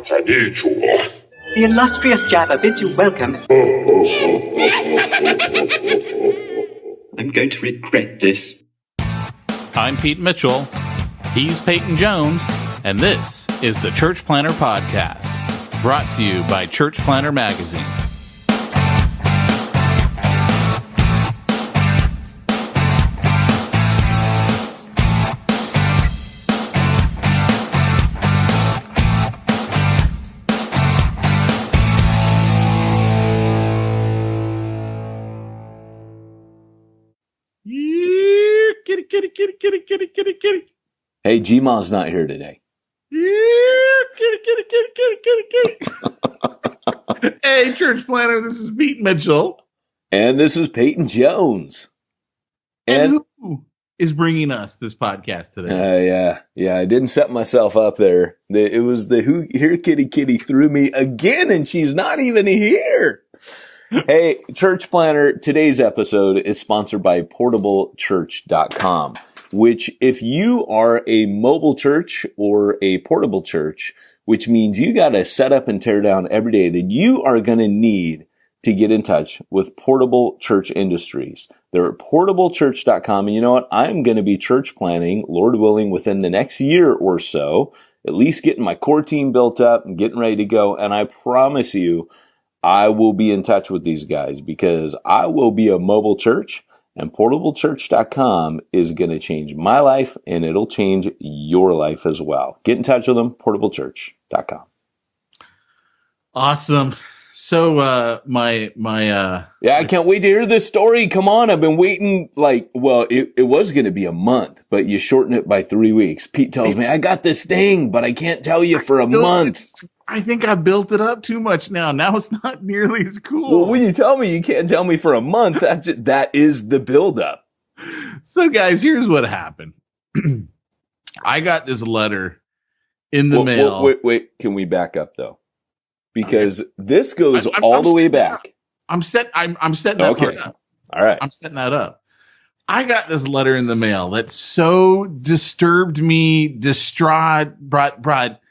The illustrious Jabba bids you welcome. I'm going to regret this. I'm Pete Mitchell. He's Peyton Jones. And this is the Church Planter Podcast, brought to you by Church Planter Magazine. Kitty. Hey, G-Ma's not here today. Kitty. Hey, Church Planter, this is Pete Mitchell. And this is Peyton Jones. And who is bringing us this podcast today? Yeah, I didn't set myself up there. It was the who here kitty threw me again, and she's not even here. Hey, Church Planter, today's episode is sponsored by portablechurch.com. Which, if you are a mobile church or a portable church, which means you got to set up and tear down every day, then you are going to need to get in touch with Portable Church Industries. They're at portablechurch.com. And you know what? I'm going to be church planning, Lord willing, within the next year or so, at least getting my core team built up and getting ready to go. And I promise you, I will be in touch with these guys because I will be a mobile church. And portablechurch.com is going to change my life, and it'll change your life as well. Get in touch with them, portablechurch.com. Awesome. So, I can't wait to hear this story. Come on. I've been waiting it was going to be a month, but you shortened it by 3 weeks. Pete tells me, I got this thing, but I can't tell you for a month. I think I built it up too much now. Now it's not nearly as cool. Well, when you tell me you can't tell me for a month, that is the buildup. So, guys, here's what happened. I got this letter in the mail. Wait. Can we back up, though? Because this goes all the way back. I'm setting that part up. All right. I'm setting that up. I got this letter in the mail that so disturbed me, distraught, brought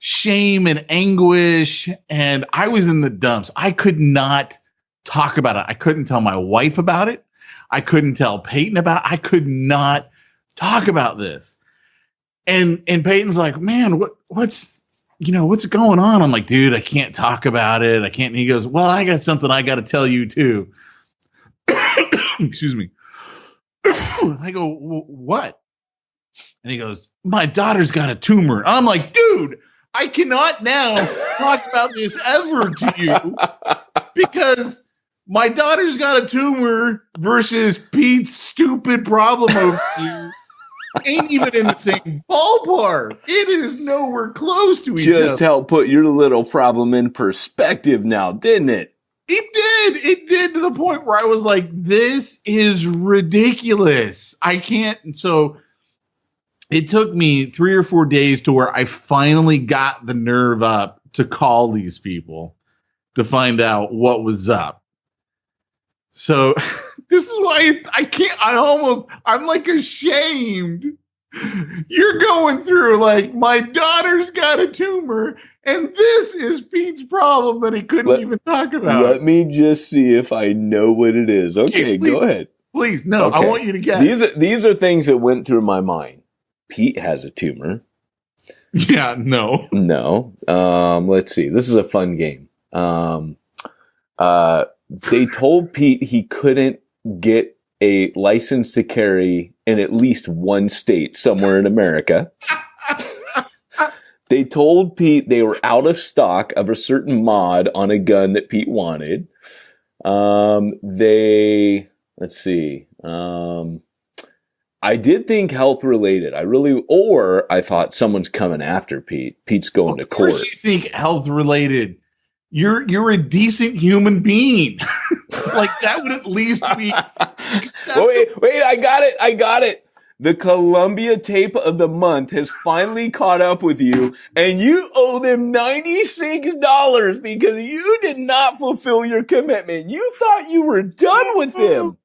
shame and anguish, and I was in the dumps. I could not talk about it. I couldn't tell my wife about it. I couldn't tell Peyton about it. I could not talk about this. And Peyton's like, man, what's going on? I'm like, dude, I can't talk about it. I can't. And he goes, well, I got something I got to tell you too. Excuse me. I go, what? And he goes, my daughter's got a tumor. I'm like, dude, I cannot now talk about this ever to you because my daughter's got a tumor versus Pete's stupid problem over here ain't even in the same ballpark. It is nowhere close to each other. Just help put your little problem in perspective now, didn't it? It did to the point where I was like, this is ridiculous. I can't. And so it took me 3 or 4 days to where I finally got the nerve up to call these people to find out what was up. So this is why I'm like ashamed. You're going through like, my daughter's got a tumor and this is Pete's problem that he couldn't even talk about. Let me just see if I know what it is. Okay, please, go ahead. Please, no, okay. I want you to guess. These are things that went through my mind. Pete has a tumor. Yeah, no. Let's see. This is a fun game. They told Pete he couldn't get a license to carry in at least one state somewhere in America. They told Pete they were out of stock of a certain mod on a gun that Pete wanted. Let's see. I did think health related. I thought someone's coming after Pete. Pete's going to court. Of course you think health related. You're a decent human being. Like that would at least be acceptable. Wait, I got it. The Columbia tape of the month has finally caught up with you, and you owe them $96 because you did not fulfill your commitment. You thought you were done with them.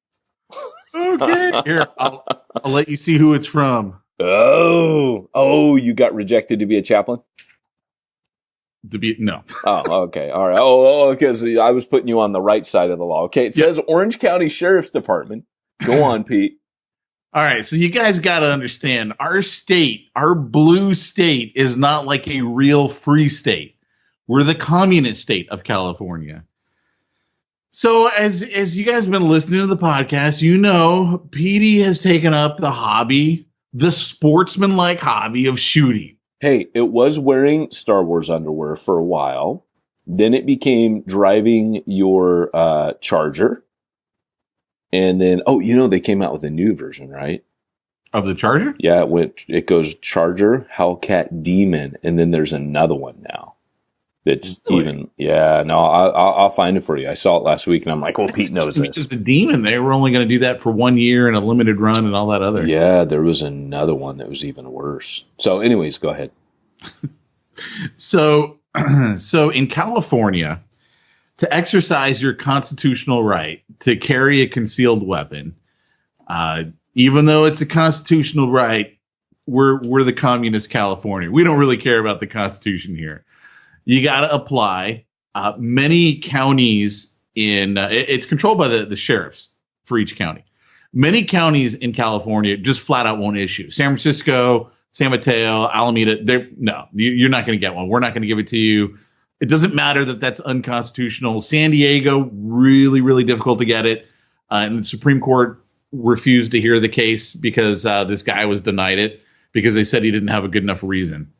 Okay. Here, I'll let you see who it's from. Oh, you got rejected to be a chaplain? No. Oh, okay. All right. Oh, because I was putting you on the right side of the law. Okay. It says Orange County Sheriff's Department. Go on, Pete. All right. So you guys got to understand our state, our blue state is not like a real free state. We're the communist state of California. So as you guys have been listening to the podcast, you know, Petey has taken up the hobby, the sportsman-like hobby of shooting. Hey, it was wearing Star Wars underwear for a while. Then it became driving your Charger. And then, they came out with a new version, right? Of the Charger? Yeah, it goes Charger, Hellcat, Demon, and then there's another one now. It's really? I'll find it for you. I saw it last week, and I'm like, well, Pete knows this. Just the Demon. They were only going to do that for 1 year and a limited run and all that other. Yeah, there was another one that was even worse. So anyways, go ahead. So in California, to exercise your constitutional right to carry a concealed weapon, even though it's a constitutional right, we're the communist California. We don't really care about the Constitution here. You got to apply. Many counties it's controlled by the sheriffs for each county. Many counties in California just flat out won't issue. San Francisco, San Mateo, Alameda, you're not going to get one. We're not going to give it to you. It doesn't matter that that's unconstitutional. San Diego, really, really difficult to get it. And the Supreme Court refused to hear the case because this guy was denied it because they said he didn't have a good enough reason.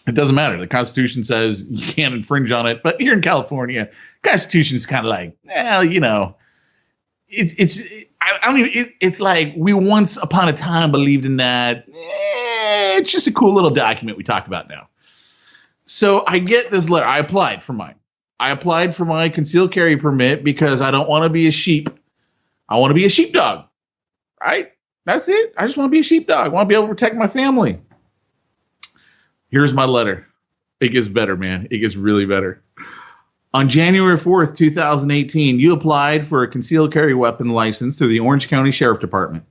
It doesn't matter. The Constitution says you can't infringe on it. But here in California, Constitution is kind of like, it's like we once upon a time believed in that. It's just a cool little document we talk about now. So I get this letter. I applied for mine. I applied for my concealed carry permit because I don't want to be a sheep. I want to be a sheepdog. Right? That's it. I just want to be a sheepdog. I want to be able to protect my family. Here's my letter. It gets better, man. It gets really better. On January 4th, 2018, you applied for a concealed carry weapon license through the Orange County Sheriff Department.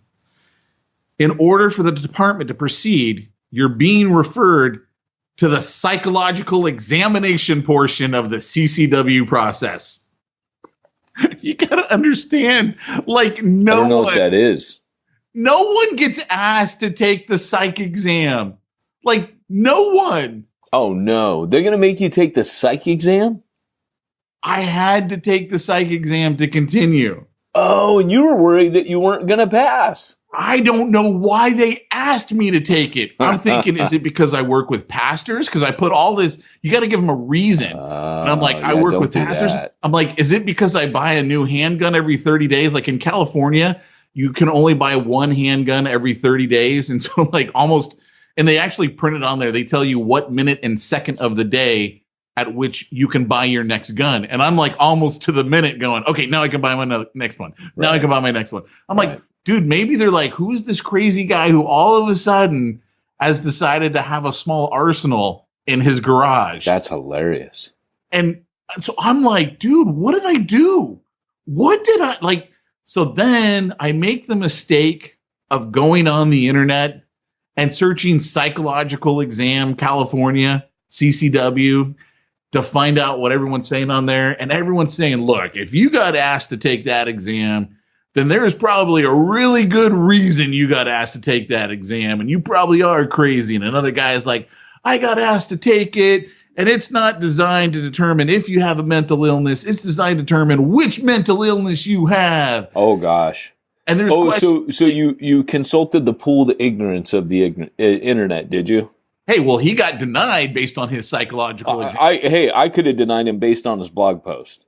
In order for the department to proceed, you're being referred to the psychological examination portion of the CCW process. You got to understand, like, I don't know what that is. No one gets asked to take the psych exam. Like, no one. Oh, no. They're going to make you take the psych exam? I had to take the psych exam to continue. Oh, and you were worried that you weren't going to pass. I don't know why they asked me to take it. I'm thinking, is it because I work with pastors? Because I put all this, you got to give them a reason. And I'm like, I work with pastors. I'm like, is it because I buy a new handgun every 30 days? Like in California, you can only buy one handgun every 30 days. And so like almost, and they actually print it on there. They tell you what minute and second of the day at which you can buy your next gun. And I'm like almost to the minute going, okay, now I can buy my next one. Now I can buy my next one. I'm like, dude, maybe they're like, who's this crazy guy who all of a sudden has decided to have a small arsenal in his garage? That's hilarious. And so I'm like, dude, what did I do? What did I like? So then I make the mistake of going on the internet and searching psychological exam California, CCW, to find out what everyone's saying on there. And everyone's saying, look, if you got asked to take that exam, then there's probably a really good reason you got asked to take that exam. And you probably are crazy. And another guy is like, I got asked to take it. And it's not designed to determine if you have a mental illness. It's designed to determine which mental illness you have. Oh, gosh. And there's so you consulted the pooled ignorance of the internet, did you? Hey, well, he got denied based on his psychological exam. I could have denied him based on his blog post.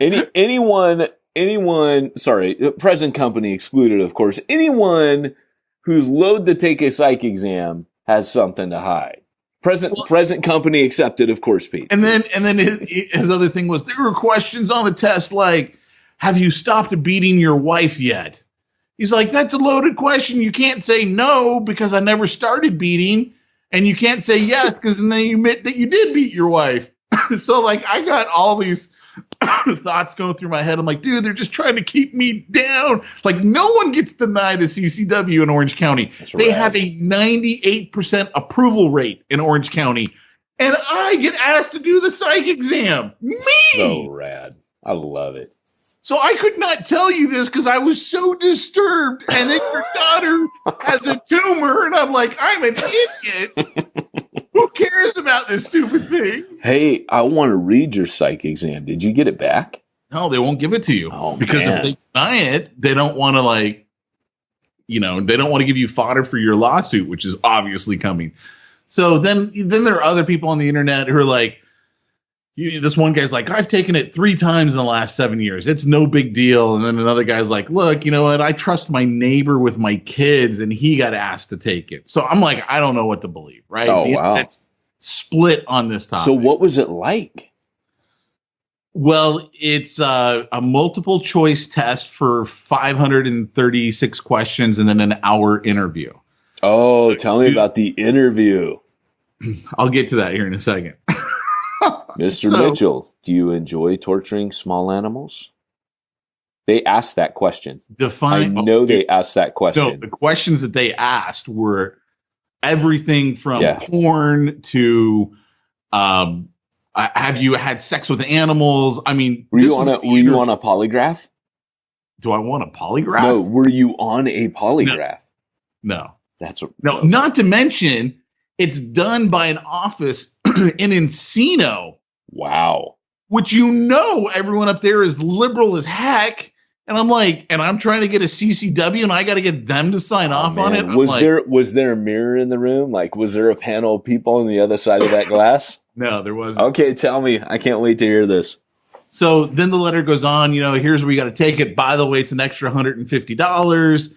Anyone, sorry, present company excluded, of course. Anyone who's loath to take a psych exam has something to hide. Present company accepted, of course, Pete. And then his other thing was there were questions on the test like, have you stopped beating your wife yet? He's like, that's a loaded question. You can't say no because I never started beating. And you can't say yes because then you admit that you did beat your wife. So like I got all these thoughts going through my head. I'm like, dude, they're just trying to keep me down. Like no one gets denied a CCW in Orange County. They have a 98% approval rate in Orange County. and I get asked to do the psych exam. Me! So rad. I love it. So I could not tell you this because I was so disturbed. And then your daughter has a tumor, and I'm like, I'm an idiot. Who cares about this stupid thing? Hey, I want to read your psych exam. Did you get it back? No, they won't give it to you. Oh, because man. if they deny it, they don't want to they don't want to give you fodder for your lawsuit, which is obviously coming. So then there are other people on the internet who are like, this one guy's like, I've taken it 3 times in the last 7 years. It's no big deal. And then another guy's like, look, you know what? I trust my neighbor with my kids, and he got asked to take it. So I'm like, I don't know what to believe, right? Oh, wow. It's split on this topic. So what was it like? Well, it's a multiple choice test for 536 questions and then an hour interview. Oh, tell me about the interview. I'll get to that here in a second. Mr. Mitchell, do you enjoy torturing small animals? They asked that question. I know they asked that question. No, the questions that they asked were everything from porn to have you had sex with animals? I mean, were you on a polygraph? Do I want a polygraph? No, were you on a polygraph? No. No, not to mention it's done by an office in Encino. Wow. Which everyone up there is liberal as heck. And I'm like, and I'm trying to get a CCW and I got to get them to sign off on it. Was there a mirror in the room? Like, was there a panel of people on the other side of that glass? No, there wasn't. Okay, tell me. I can't wait to hear this. So then the letter goes on, here's where you got to take it. By the way, it's an extra $150.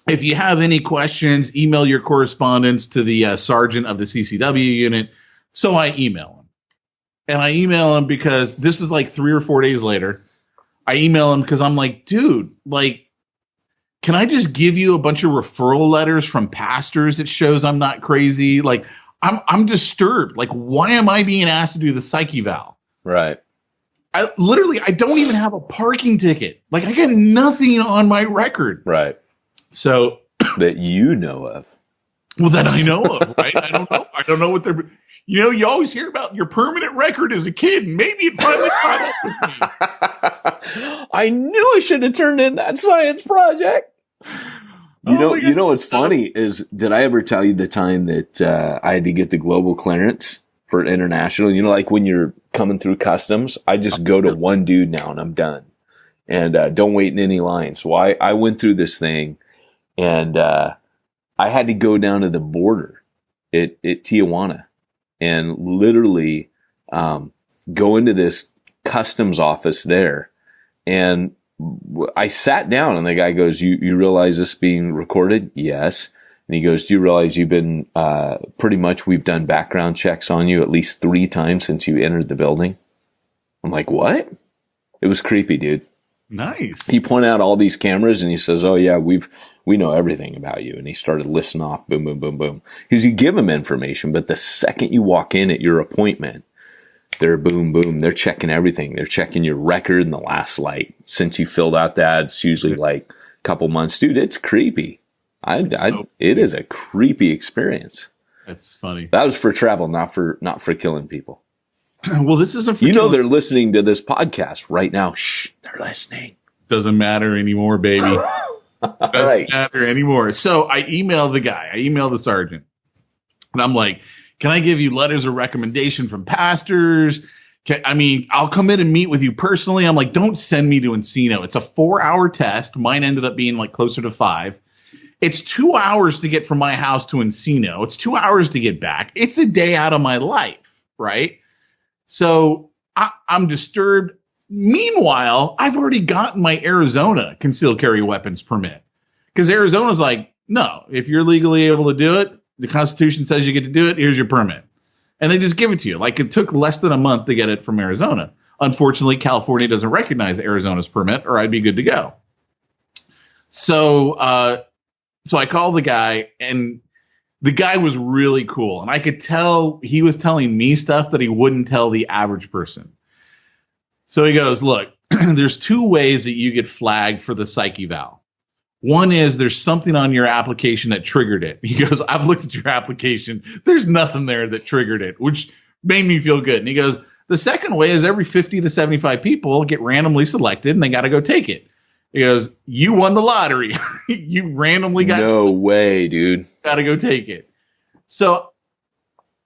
If you have any questions, email your correspondence to the sergeant of the CCW unit. So I email him. And I email him because this is like 3 or 4 days later. I email him because I'm like, dude, can I just give you a bunch of referral letters from pastors that shows I'm not crazy? Like, I'm disturbed. Like, why am I being asked to do the psych eval? Right. I don't even have a parking ticket. Like, I got nothing on my record. Right. So that you know of. Well, that I know of, right? I don't know. I don't know what they're. You always hear about your permanent record as a kid, and maybe it finally caught up with me. I knew I should have turned in that science project. You know what's funny is, did I ever tell you the time that I had to get the global clearance for international? Like when you're coming through customs, I just go to one dude now and I'm done. And don't wait in any line. So I went through this thing, and I had to go down to the border at Tijuana and literally go into this customs office there. And I sat down, and the guy goes, you realize this being recorded? Yes. And he goes, do you realize you've been pretty much, we've done background checks on you at least 3 times since you entered the building? I'm like, what? It was creepy, dude. Nice. He pointed out all these cameras and he says, oh yeah, we know everything about you. And he started listing off, boom, boom, boom, boom. Because you give them information, but the second you walk in at your appointment, they're boom, boom. They're checking everything. They're checking your record in the last, since you filled out that, it's usually a couple months. Dude, it's creepy. It is a creepy experience. That's funny. That was for travel, not for killing people. Well, this isn't for they're listening to this podcast right now. Shh, they're listening. Doesn't matter anymore, baby. Doesn't matter anymore. So I email the guy. I email the sergeant. And I'm like, can I give you letters of recommendation from pastors? I'll come in and meet with you personally. I'm like, don't send me to Encino. It's a 4-hour test. Mine ended up being closer to 5. It's 2 hours to get from my house to Encino. It's 2 hours to get back. It's a day out of my life, right? So I'm disturbed. Meanwhile, I've already gotten my Arizona concealed carry weapons permit, because Arizona's like, no, if you're legally able to do it, the Constitution says you get to do it. Here's your permit. And they just give it to you. It took less than a month to get it from Arizona. Unfortunately, California doesn't recognize Arizona's permit, or I'd be good to go. So I called the guy, and the guy was really cool. And I could tell he was telling me stuff that he wouldn't tell the average person. So he goes, look, there's 2 ways that you get flagged for the psych eval. One is there's something on your application that triggered it. He goes, I've looked at your application. There's nothing there that triggered it, which made me feel good. And he goes, the second way is every 50 to 75 people get randomly selected and they got to go take it. He goes, you won the lottery. You randomly got no way, dude. Got to go take it. So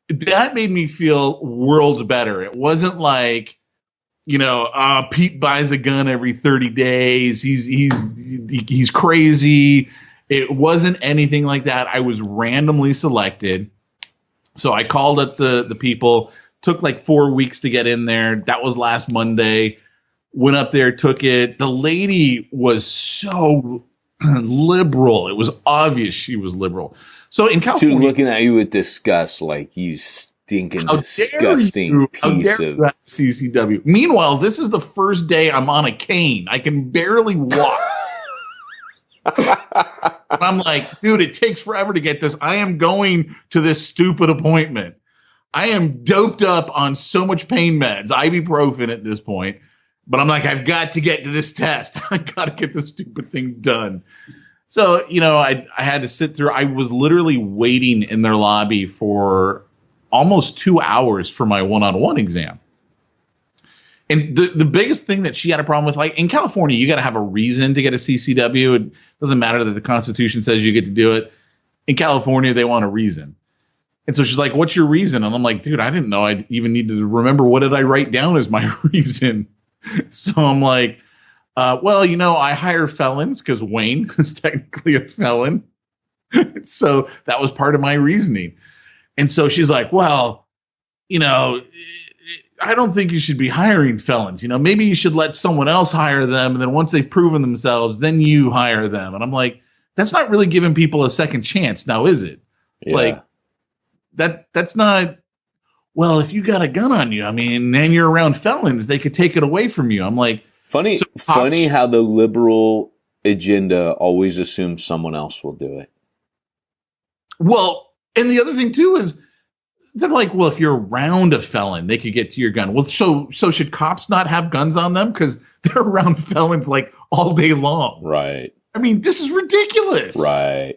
that made me feel worlds better. It wasn't like, Pete buys a gun every 30 days. He's crazy. It wasn't anything like that. I was randomly selected. So I called up the people, took like 4 weeks to get in there. That was last Monday. Went up there, took it. The lady was so liberal. It was obvious she was liberal. So in California, she was looking at you with disgust, like you stinking disgusting piece of CCW. Meanwhile, this is the first day I'm on a cane. I can barely walk. I'm like, dude, it takes forever to get this. I am going to this stupid appointment. I am doped up on so much pain meds, ibuprofen at this point. But I'm like, I've got to get to this test. I got to get this stupid thing done. So, I had to sit through. I was literally waiting in their lobby for almost 2 hours for my one-on-one exam. And the biggest thing that she had a problem with, like in California, you got to have a reason to get a CCW. It doesn't matter that the Constitution says you get to do it. In California, they want a reason. And so she's like, what's your reason? And I'm like, dude, I didn't know I even needed to remember what did I write down as my reason. So I'm like, I hire felons because Wayne is technically a felon. So that was part of my reasoning. And so she's like, well, I don't think you should be hiring felons. Maybe you should let someone else hire them. And then once they've proven themselves, then you hire them. And I'm like, that's not really giving people a second chance now, is it? Yeah. Like that's not. Well, if you got a gun on you, and you're around felons, they could take it away from you. I'm like, funny how the liberal agenda always assumes someone else will do it. Well, and the other thing too is they're like, well, if you're around a felon, they could get to your gun. Well, so should cops not have guns on them because they're around felons like all day long? Right. This is ridiculous. Right.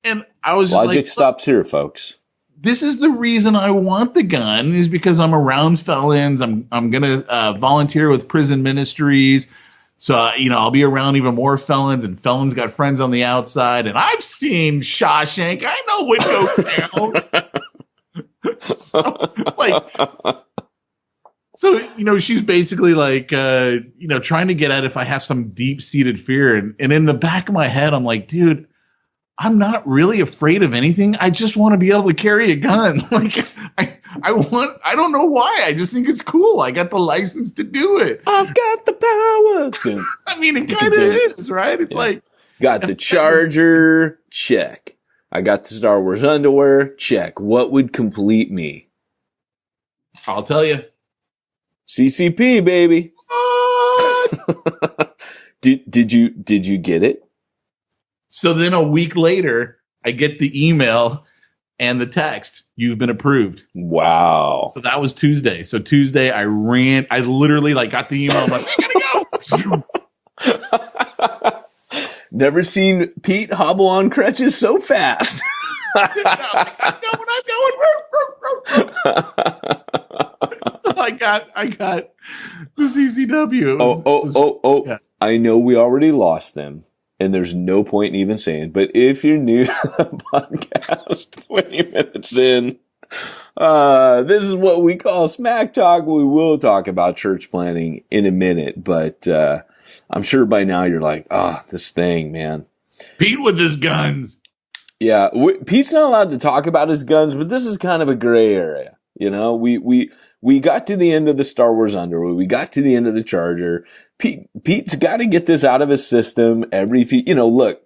And I was just logic stops here, folks. This is the reason I want the gun is because I'm around felons. I'm going to volunteer with prison ministries. So, I'll be around even more felons, and felons got friends on the outside. And I've seen Shawshank. I know what goes down. So, she's basically like, trying to get at if I have some deep-seated fear. And in the back of my head, I'm like, dude, I'm not really afraid of anything. I just want to be able to carry a gun. Like I don't know why. I just think it's cool. I got the license to do it. I've got the power. It kind of is, right? It's like got the charger, check. I got the Star Wars underwear, check. What would complete me? I'll tell you. CCP, baby. Did you get it? So then a week later, I get the email and the text, you've been approved. Wow. So that was Tuesday. So Tuesday I literally got the email. I'm like, I gotta go. Never seen Pete hobble on crutches so fast. I'm going. So I got the CCW. Yeah. I know we already lost them. And there's no point in even saying, but if you're new to the podcast, 20 minutes in, this is what we call Smack Talk. We will talk about church planning in a minute, but I'm sure by now you're like, this thing, man. Pete with his guns. Yeah, Pete's not allowed to talk about his guns, but this is kind of a gray area. We got to the end of the Star Wars underwear. We got to the end of the Charger. Pete's got to get this out of his system. Look,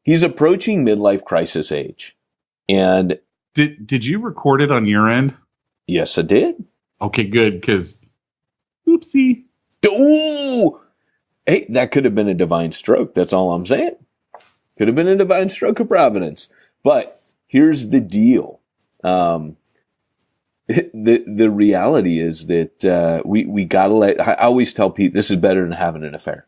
he's approaching midlife crisis age. And did you record it on your end? Yes, I did. Okay, good. Because oopsie. Ooh, hey, that could have been a divine stroke. That's all I'm saying. Could have been a divine stroke of providence. But here's the deal. The reality is that we gotta I always tell Pete, this is better than having an affair.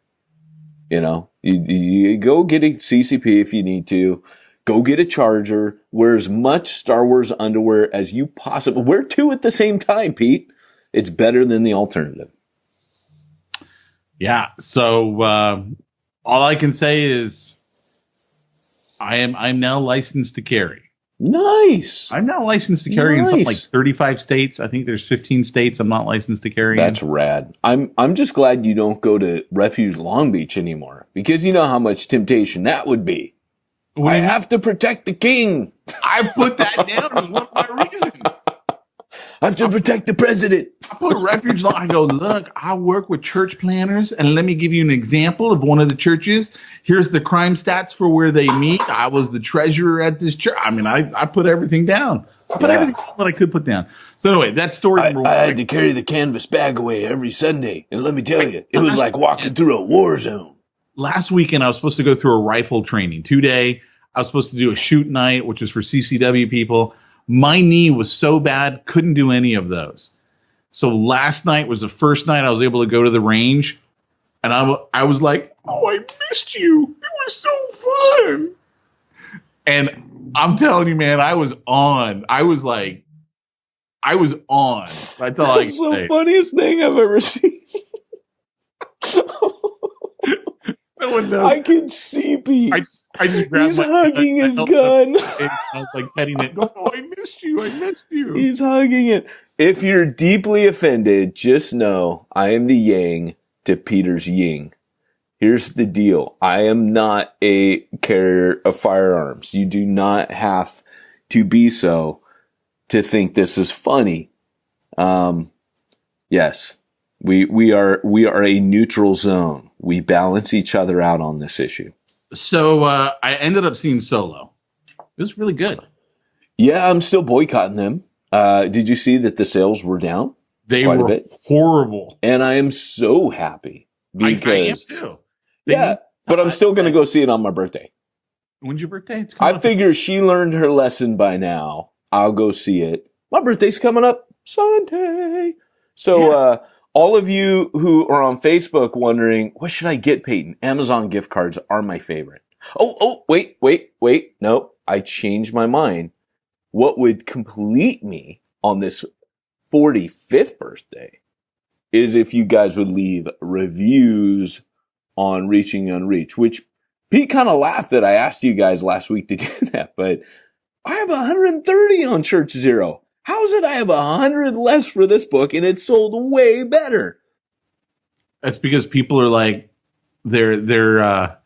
You know, you go get a CCP if you need to. Go get a charger. Wear as much Star Wars underwear as you possibly. Wear 2 at the same time, Pete. It's better than the alternative. Yeah. So all I can say is I'm now licensed to carry. Nice. I'm now licensed to carry in something like 35 states. I think there's 15 states I'm not licensed to carry. That's rad. I'm just glad you don't go to Refuge Long Beach anymore, because you know how much temptation that would be. I have to protect the king. I put that down as one of my reasons. I have to protect the president. I put Refuge Long. I go, look, I work with church planners, and let me give you an example of one of the churches. Here's the crime stats for where they meet. I was the treasurer at this church. I mean, I put everything down. I put everything that I could put down. So anyway, that's story number 1. I had to carry the canvas bag away every Sunday, and let me tell you, it was like walking through a war zone. Last weekend, I was supposed to go through a rifle training 2-day. I was supposed to do a shoot night, which was for CCW people. My knee was so bad, couldn't do any of those. So last night was the first night I was able to go to the range. And I was like, oh, I missed you. It was so fun. And I'm telling you, man, I was on. I was on. That's all I can say. That's the funniest thing I've ever seen. No one knows. I can see Pete. I just grabbed He's hugging his gun. I was like petting it. Oh, I missed you. I missed you. He's hugging it. If you're deeply offended, just know I am the yang to Peter's yin. Here's the deal. I am not a carrier of firearms. You do not have to be so to think this is funny. Yes, we are a neutral zone. We balance each other out on this issue. So I ended up seeing Solo. It was really good. Yeah, I'm still boycotting them. Did you see that the sales were down? They were horrible. And I am so happy because I am too. But I'm still going to go see it on my birthday. When's your birthday? I figure she learned her lesson by now. I'll go see it. My birthday's coming up Sunday. So all of you who are on Facebook wondering, what should I get, Peyton? Amazon gift cards are my favorite. Oh, wait. No, I changed my mind. What would complete me on this 45th birthday is if you guys would leave reviews on Reaching Unreach, which Pete kind of laughed that I asked you guys last week to do that, but I have 130 on Church Zero. How is it I have 100 less for this book and it's sold way better? That's because people are like, they're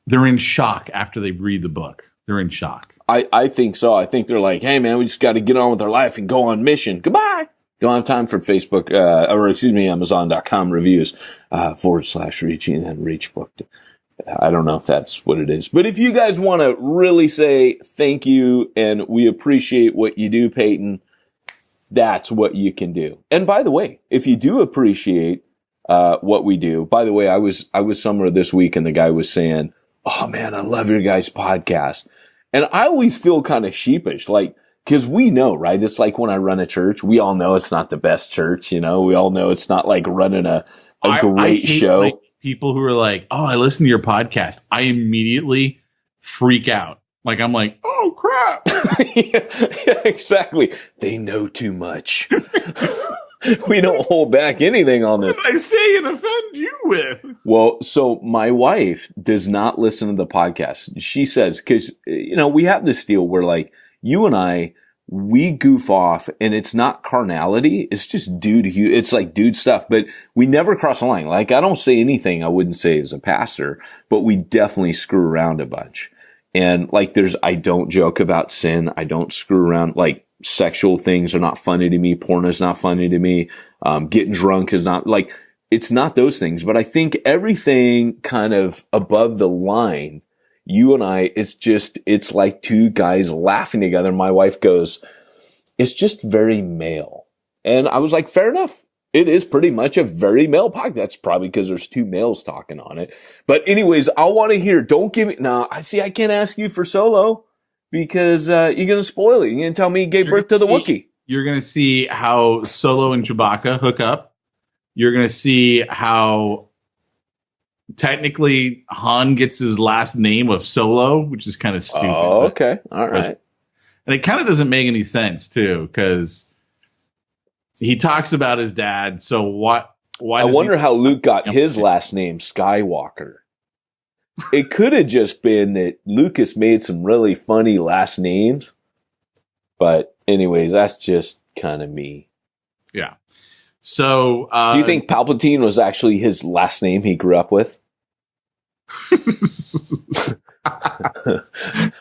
in shock after they read the book. They're in shock. I think so. I think they're like, hey man, we just got to get on with our life and go on mission. Goodbye. Don't have time for Facebook, Amazon.com reviews, /Reaching and Reach book. I don't know if that's what it is. But if you guys want to really say thank you and we appreciate what you do, Peyton, that's what you can do. And by the way, if you do appreciate what we do, by the way, I was somewhere this week and the guy was saying, oh man, I love your guys' podcast. And I always feel kind of sheepish, like, because we know, right? It's like when I run a church, we all know it's not the best church, you know? We all know it's not like running a great show. Like people who are like, oh, I listen to your podcast. I immediately freak out. Like, I'm like, oh, crap. yeah, exactly. They know too much. We don't hold back anything on this. What did I say and offend you with? Well, so my wife does not listen to the podcast. She says, because, you know, we have this deal where, like, you and I, we goof off, and it's not carnality. It's just dude. It's like dude stuff, but we never cross the line. Like, I don't say anything I wouldn't say as a pastor, but we definitely screw around a bunch. And like, I don't joke about sin. I don't screw around. Like, sexual things are not funny to me. Porn is not funny to me. Getting drunk is not, like, it's not those things. But I think everything kind of above the line, you and I, it's like two guys laughing together. My wife goes, it's just very male. And I was like, fair enough. It is pretty much a very male podcast. That's probably because there's two males talking on it. But anyways, I want to hear, don't give me, I can't ask you for Solo because you're going to spoil it. You're going to tell me he gave birth to the Wookiee. You're going to see how Solo and Chewbacca hook up. You're going to see how technically Han gets his last name of Solo, which is kind of stupid. Oh, okay. All right. And it kind of doesn't make any sense too, because he talks about his dad. So why I wonder how Luke got his last name, Skywalker. It could have just been that Lucas made some really funny last names. But anyways, that's just kind of me. Yeah. So do you think Palpatine was actually his last name he grew up with?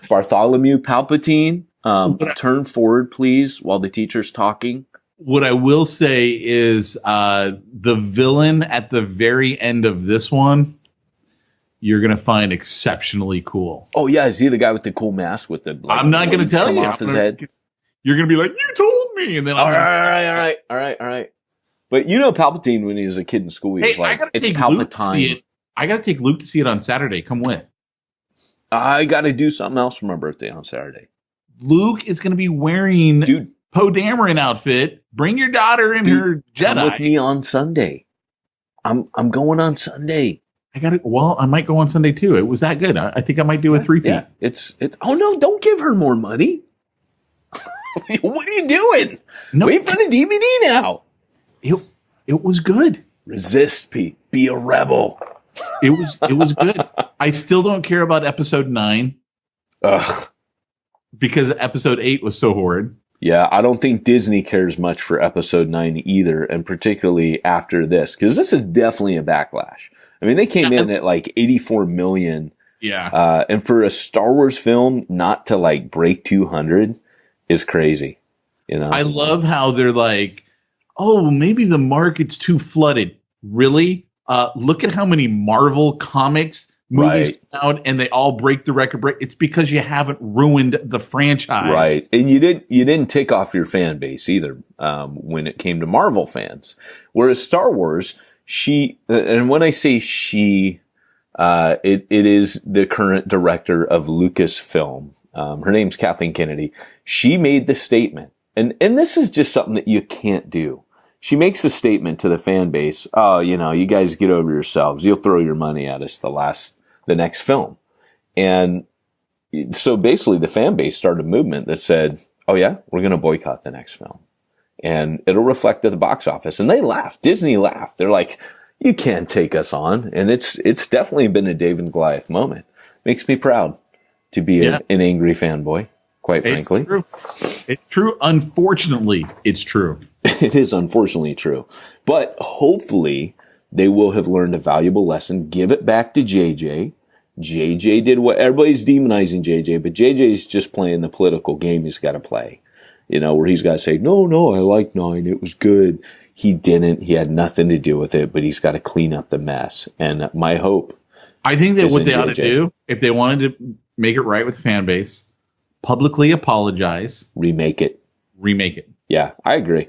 Bartholomew Palpatine. Turn forward, please, while the teacher's talking. What I will say is the villain at the very end of this one, you're going to find exceptionally cool. Oh, yeah. Is he the guy with the cool mask with the I'm not going to tell you. Off his head? You're going to be like, you told me. And then all right. But you know Palpatine when he was a kid in school, he was like, it's Palpatine. I got to take Luke to see it on Saturday. Come with. I got to do something else for my birthday on Saturday. Luke is going to be wearing Poe Dameron outfit. Bring your daughter in her Jedi. Come with me on Sunday. I'm going on Sunday. I might go on Sunday too. It was that good. I think I might do a 3-peat. Yeah, it's. Oh no! Don't give her more money. What are you doing? No, wait for the DVD now. It was good. Resist, Pete. Be a rebel. It was good. I still don't care about episode 9. Ugh. Because episode 8 was so horrid. Yeah, I don't think Disney cares much for episode 9 either, and particularly after this, because this is definitely a backlash. I mean, they came in at like 84 million. Yeah. And for a Star Wars film not to like break 200 is crazy. You know, I love how they're like, oh, maybe the market's too flooded. Really? Look at how many Marvel comics movies come out and they all break the record break. It's because you haven't ruined the franchise. Right. And you didn't tick off your fan base either when it came to Marvel fans. Whereas Star Wars, and when I say she, it is the current director of Lucasfilm. Her name's Kathleen Kennedy. She made the statement, and this is just something that you can't do. She makes a statement to the fan base. Oh, you guys get over yourselves. You'll throw your money at us the next film. And so basically the fan base started a movement that said, oh yeah, we're going to boycott the next film. And it'll reflect at the box office. And they laughed. Disney laughed. They're like, you can't take us on. And it's definitely been a David and Goliath moment. Makes me proud to be an angry fanboy, quite frankly. It's true. It's true. Unfortunately, it's true. It is unfortunately true. But hopefully they will have learned a valuable lesson. Give it back to JJ. JJ did what everybody's demonizing JJ, but JJ's just playing the political game he's got to play. Where he's got to say, no, I like 9. It was good. He didn't. He had nothing to do with it, but he's got to clean up the mess. And my hope. I think that what they ought to do, if they wanted to make it right with the fan base, publicly apologize. Remake it. Yeah, I agree.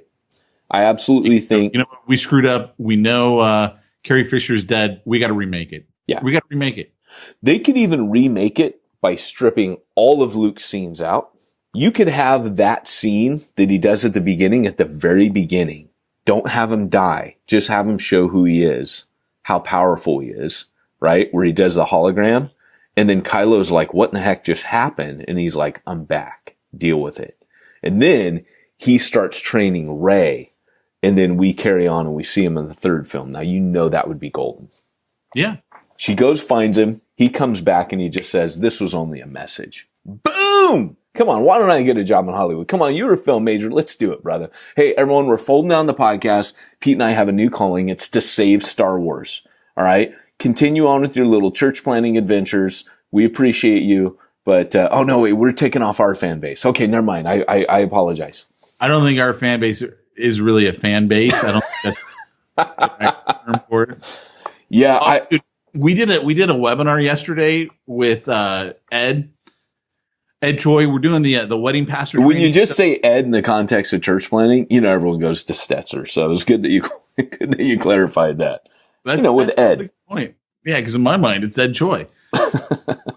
I absolutely think. We screwed up. We know Carrie Fisher's dead. We got to remake it. Yeah. We got to remake it. They could even remake it by stripping all of Luke's scenes out. You could have that scene that he does at the very beginning. Don't have him die. Just have him show who he is, how powerful he is, right? Where he does the hologram. And then Kylo's like, what in the heck just happened? And he's like, I'm back. Deal with it. And then he starts training Rey. And then we carry on and we see him in the 3rd film. Now, that would be golden. Yeah. She goes, finds him. He comes back and he just says, this was only a message. Boom! Come on, why don't I get a job in Hollywood? Come on, you're a film major. Let's do it, brother. Hey, everyone, we're folding down the podcast. Pete and I have a new calling. It's to save Star Wars. All right? Continue on with your little church planning adventures. We appreciate you. But, oh, no, wait, we're taking off our fan base. Okay, never mind. I apologize. I don't think our fan base is really a fan base. I don't think that's the right term for it. Yeah, we did a webinar yesterday with Ed Choi. We're doing the wedding pastor. When you just say Ed in the context of church planning, everyone goes to Stetzer. So it's good that you clarified that. With Ed. The point. Yeah, because in my mind it's Ed Choi,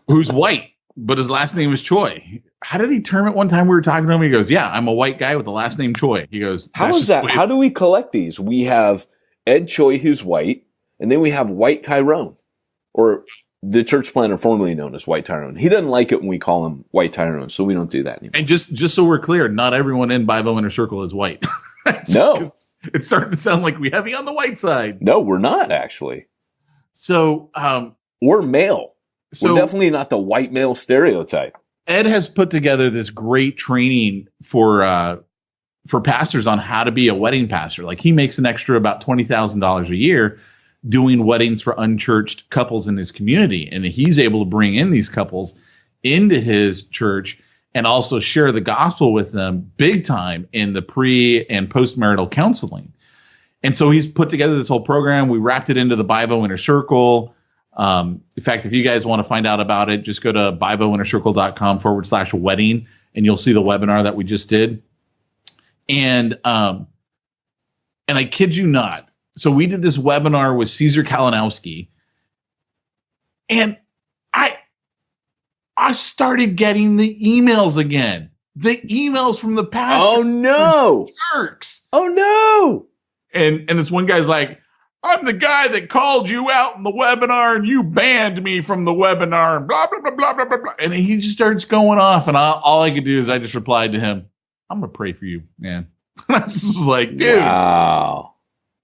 who's white, but his last name is Choi. How did he term it one time? We were talking to him. He goes, "Yeah, I'm a white guy with the last name Choi." He goes, "How is that? How do we collect these? We have Ed Choi, who's white, and then we have White Tyrone. or the church planter formerly known as White Tyrone. He doesn't like it when we call him White Tyrone, so we don't do that anymore. And just so we're clear, not everyone in Bible Inner Circle is white. No. It's starting to sound like we heavy on the white side. No, we're not, actually. So, we're male. So we're definitely not the white male stereotype. Ed has put together this great training for pastors on how to be a wedding pastor. Like, he makes an extra about $20,000 a year doing weddings for unchurched couples in his community. And he's able to bring in these couples into his church and also share the gospel with them big time in the pre and postmarital counseling. And so he's put together this whole program. We wrapped it into the Bible Inner Circle. In fact, if you guys want to find out about it, just go to BibleInnerCircle.com/wedding, and you'll see the webinar that we just did. And I kid you not. So we did this webinar with Caesar Kalinowski, and I started getting the emails again. The emails from the pastors. Oh no. Jerks. Oh no. And this one guy's like, I'm the guy that called you out in the webinar and you banned me from the webinar and blah, blah, blah, blah, blah, blah, blah. And he just starts going off. And all I could do is I just replied to him, I'm going to pray for you, man. I just was like, dude. Wow.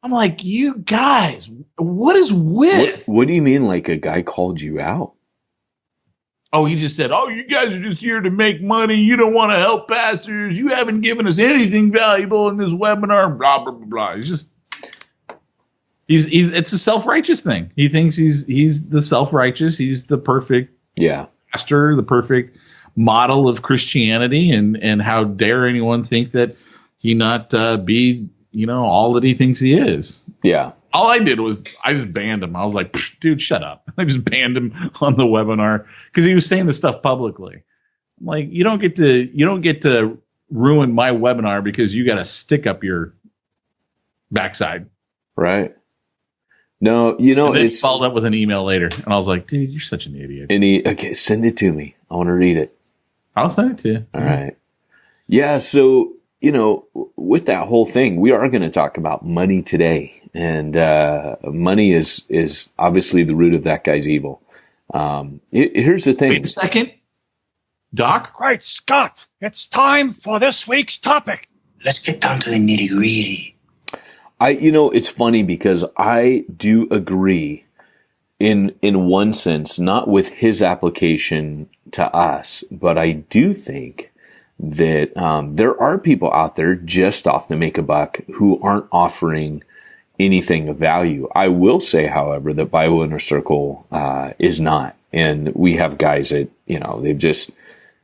I'm like, you guys, what is with? What do you mean, like a guy called you out? Oh, he just said, oh, you guys are just here to make money. You don't want to help pastors. You haven't given us anything valuable in this webinar. Blah, blah, blah, blah. It's a self-righteous thing. He thinks he's the self-righteous. He's the perfect pastor, the perfect model of Christianity. And how dare anyone think that he not be, all that he thinks he is. Yeah. All I did was I just banned him. I was like, dude, shut up. I just banned him on the webinar because he was saying this stuff publicly. I'm like, you don't get to ruin my webinar because you got a stick up your backside. Right. No, and then it's followed up with an email later, and I was like, dude, you're such an idiot. Okay, send it to me. I want to read it. I'll send it to you. All right. Yeah. So, with that whole thing, we are going to talk about money today. And money is obviously the root of that guy's evil. Here's the thing. Wait a second. Doc? Great Scott, it's time for this week's topic. Let's get down to the nitty-gritty. It's funny because I do agree in one sense, not with his application to us, but I do think that there are people out there just off to make a buck who aren't offering anything of value. I will say, however, that Bible Inner Circle is not. And we have guys that,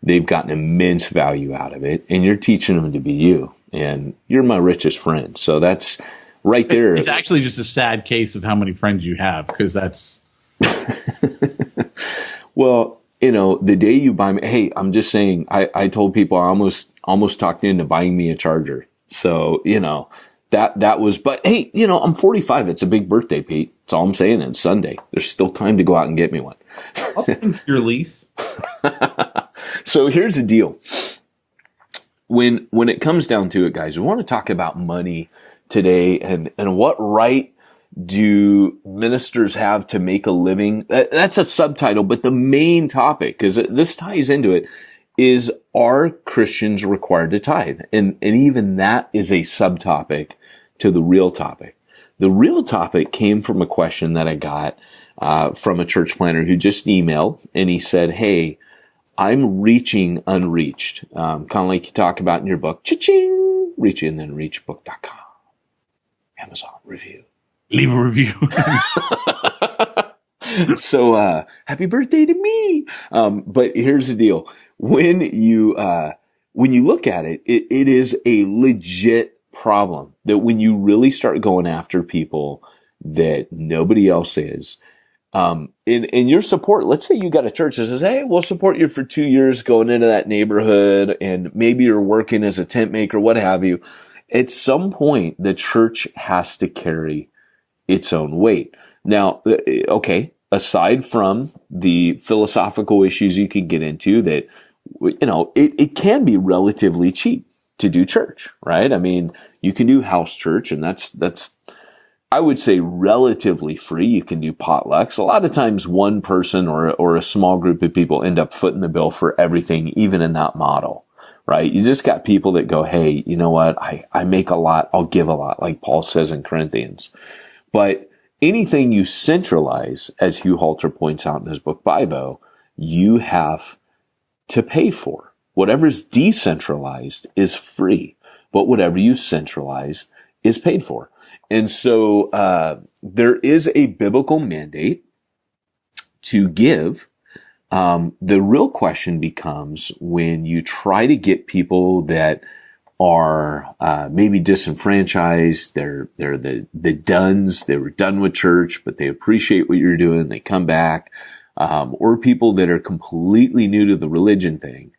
they've gotten immense value out of it. And you're teaching them to be you. And you're my richest friend. So that's right there. It's actually just a sad case of how many friends you have, because that's. Well, the day you buy me, hey, I'm just saying, I told people I almost talked into buying me a charger. So, that was, but hey, I'm 45. It's a big birthday, Pete. That's all I'm saying. It's Sunday. There's still time to go out and get me one. I'll send your lease. So here's the deal. When it comes down to it, guys, we want to talk about money today and what right do ministers have to make a living? That's a subtitle, but the main topic, because this ties into it, is, are Christians required to tithe? And even that is a subtopic to the real topic. The real topic came from a question that I got from a church planter who just emailed, and he said, hey, I'm reaching unreached. Kind of like you talk about in your book, cha-ching, reaching and then reachbook.com. Amazon review. Leave a review. So, happy birthday to me. But here's the deal. When you look at it, it is a legit problem that when you really start going after people that nobody else is, in your support, let's say you got a church that says, hey, we'll support you for 2 years going into that neighborhood, and maybe you're working as a tent maker, what have you. At some point, the church has to carry its own weight. Now, okay, aside from the philosophical issues you could get into that, it can be relatively cheap to do church, right? I mean, you can do house church, and that's I would say relatively free. You can do potlucks. A lot of times one person or a small group of people end up footing the bill for everything, even in that model, right? You just got people that go, hey, you know what? I make a lot. I'll give a lot, like Paul says in Corinthians. But anything you centralize, as Hugh Halter points out in his book, Bible, you have to pay for. Whatever is decentralized is free, but whatever you centralize is paid for. And so there is a biblical mandate to give. The real question becomes when you try to get people that are maybe disenfranchised, they're the duns, they were done with church, but they appreciate what you're doing, they come back, or people that are completely new to the religion thing.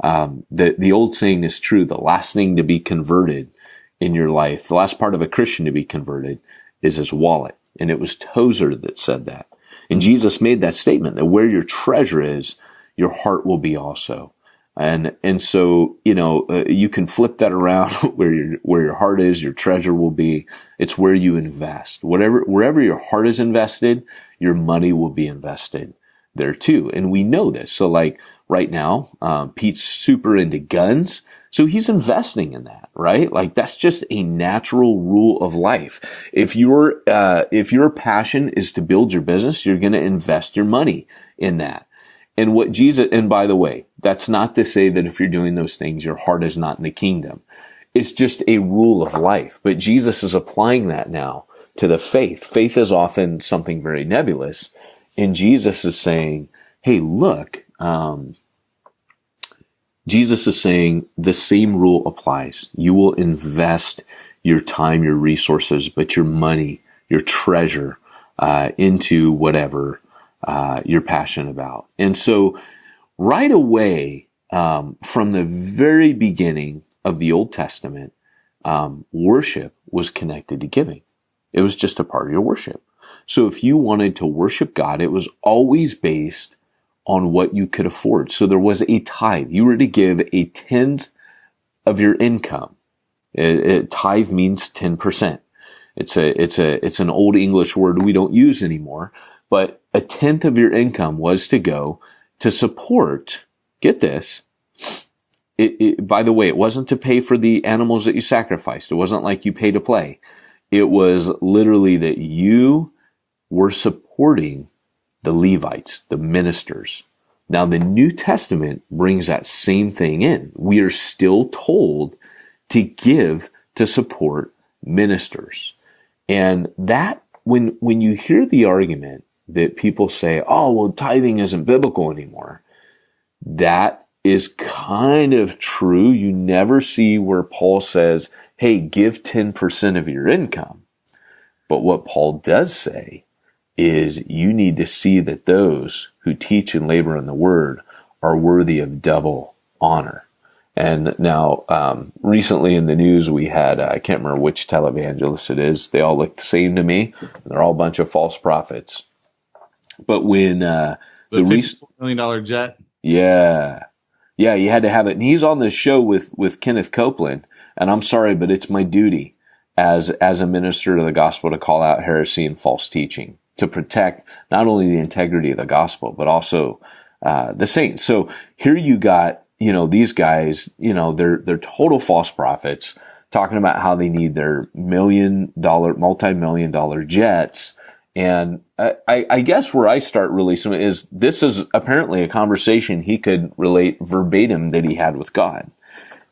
The old saying is true, the last thing to be converted in your life, the last part of a Christian to be converted is his wallet. And it was Tozer that said that. And Jesus made that statement that where your treasure is, your heart will be also. And so, you can flip that around where your heart is, your treasure will be. It's where you invest. Wherever your heart is invested, your money will be invested there too. And we know this. So like right now, Pete's super into guns. So he's investing in that, right? Like that's just a natural rule of life. If your passion is to build your business, you're going to invest your money in that. And by the way, that's not to say that if you're doing those things, your heart is not in the kingdom. It's just a rule of life. But Jesus is applying that now to the faith. Faith is often something very nebulous. And Jesus is saying, hey, look, Jesus is saying the same rule applies. You will invest your time, your resources, but your money, your treasure, into whatever you're passionate about. And so right away, from the very beginning of the Old Testament, worship was connected to giving. It was just a part of your worship. So if you wanted to worship God, it was always based on what you could afford. So there was a tithe. You were to give a tenth of your income. Tithe means 10%. It's an old English word we don't use anymore, but a tenth of your income was to go to support, get this, by the way, it wasn't to pay for the animals that you sacrificed. It wasn't like you pay to play. It was literally that you were supporting the Levites, the ministers. Now, the New Testament brings that same thing in. We are still told to give to support ministers. And that, when you hear the argument that people say, oh, well, tithing isn't biblical anymore, that is kind of true. You never see where Paul says, hey, give 10% of your income. But what Paul does say is you need to see that those who teach and labor in the word are worthy of double honor. And now, recently in the news, we had, I can't remember which televangelist it is. They all look the same to me. They're all a bunch of false prophets. But when, the $54 million jet. Yeah, you had to have it. And he's on the show with Kenneth Copeland. And I'm sorry, but it's my duty as a minister of the gospel to call out heresy and false teaching, to protect not only the integrity of the gospel, but also the saints. So here you got, these guys, they're total false prophets talking about how they need their multi-million-dollar jets. And I guess where I start really is this is apparently a conversation he could relate verbatim that he had with God,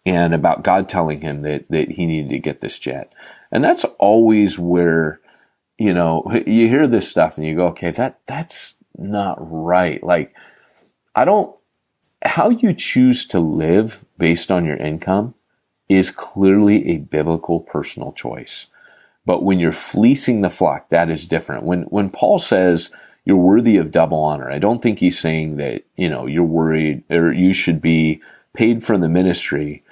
and about God telling him that he needed to get this jet. And that's always where, you hear this stuff and you go, okay, that's not right. Like, how you choose to live based on your income is clearly a biblical personal choice. But when you're fleecing the flock, that is different. When Paul says you're worthy of double honor, I don't think he's saying that, you're worried or you should be paid for the ministry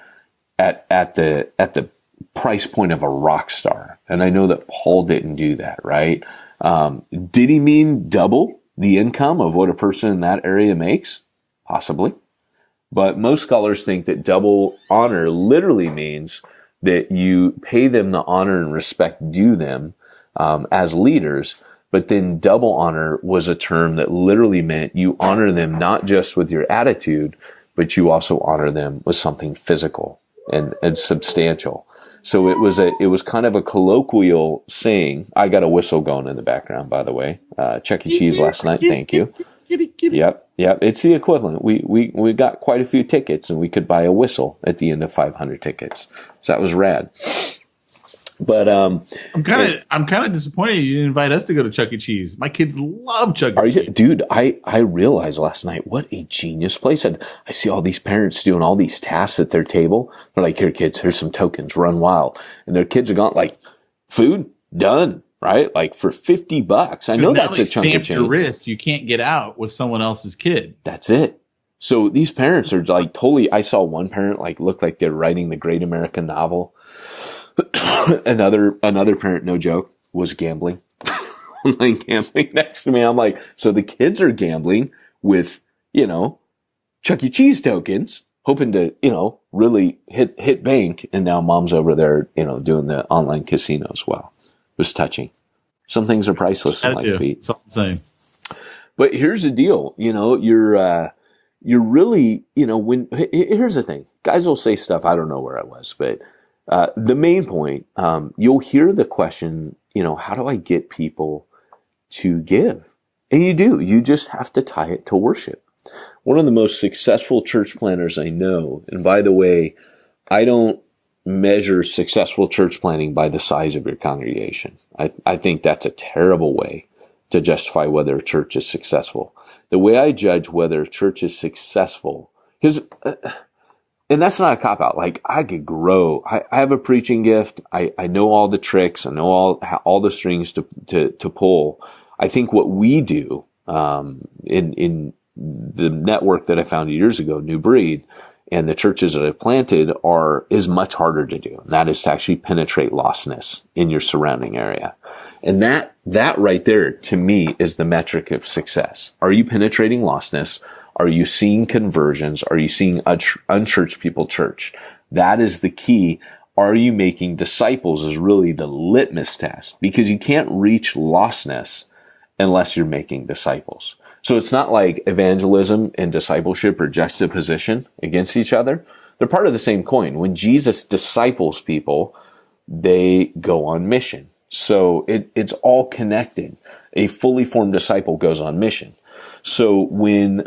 at the price point of a rock star. And I know that Paul didn't do that, right? Did he mean double the income of what a person in that area makes? Possibly. But most scholars think that double honor literally means that you pay them the honor and respect due them as leaders. But then double honor was a term that literally meant you honor them not just with your attitude, but you also honor them with something physical and substantial. So it was kind of a colloquial saying. I got a whistle going in the background, by the way. Chuck E. Cheese last night. Thank you. Yep. It's the equivalent. We got quite a few tickets, and we could buy a whistle at the end of 500 tickets. So that was rad. But I'm kind of disappointed you didn't invite us to go to Chuck E. Cheese. My kids love Chuck E. Cheese. Dude, I realized last night what a genius place. I see all these parents doing all these tasks at their table. They're like, here, kids, here's some tokens, run wild. And their kids are gone, like, food, done, right? Like, for $50. I know that's a chunk of change. Your wrist, you can't get out with someone else's kid. That's it. So these parents are like totally, I saw one parent like look like they're writing the great American novel. Another parent, no joke, was gambling. Like gambling next to me. I'm like, so the kids are gambling with, Chuck E. Cheese tokens, hoping to, really hit bank. And now mom's over there, doing the online casino as well. It was touching. Some things are priceless in life, Pete. It's all the same. But here's the deal. You're really, here's the thing. Guys will say stuff. I don't know where I was, but the main point, you'll hear the question, how do I get people to give? And you do. You just have to tie it to worship. One of the most successful church planners I know, and by the way, I don't measure successful church planning by the size of your congregation. I think that's a terrible way to justify whether a church is successful. The way I judge whether a church is successful, because and that's not a cop-out. Like, I could grow. I have a preaching gift. I know all the tricks. I know all the strings to pull. I think what we do in the network that I founded years ago, New Breed, and the churches that I've planted is much harder to do. And that is to actually penetrate lostness in your surrounding area. And that right there, to me, is the metric of success. Are you penetrating lostness? Are you seeing conversions? Are you seeing unchurched people church? That is the key. Are you making disciples is really the litmus test, because you can't reach lostness unless you're making disciples. So it's not like evangelism and discipleship are juxtaposition against each other. They're part of the same coin. When Jesus disciples people, they go on mission. So it's all connected. A fully formed disciple goes on mission. So when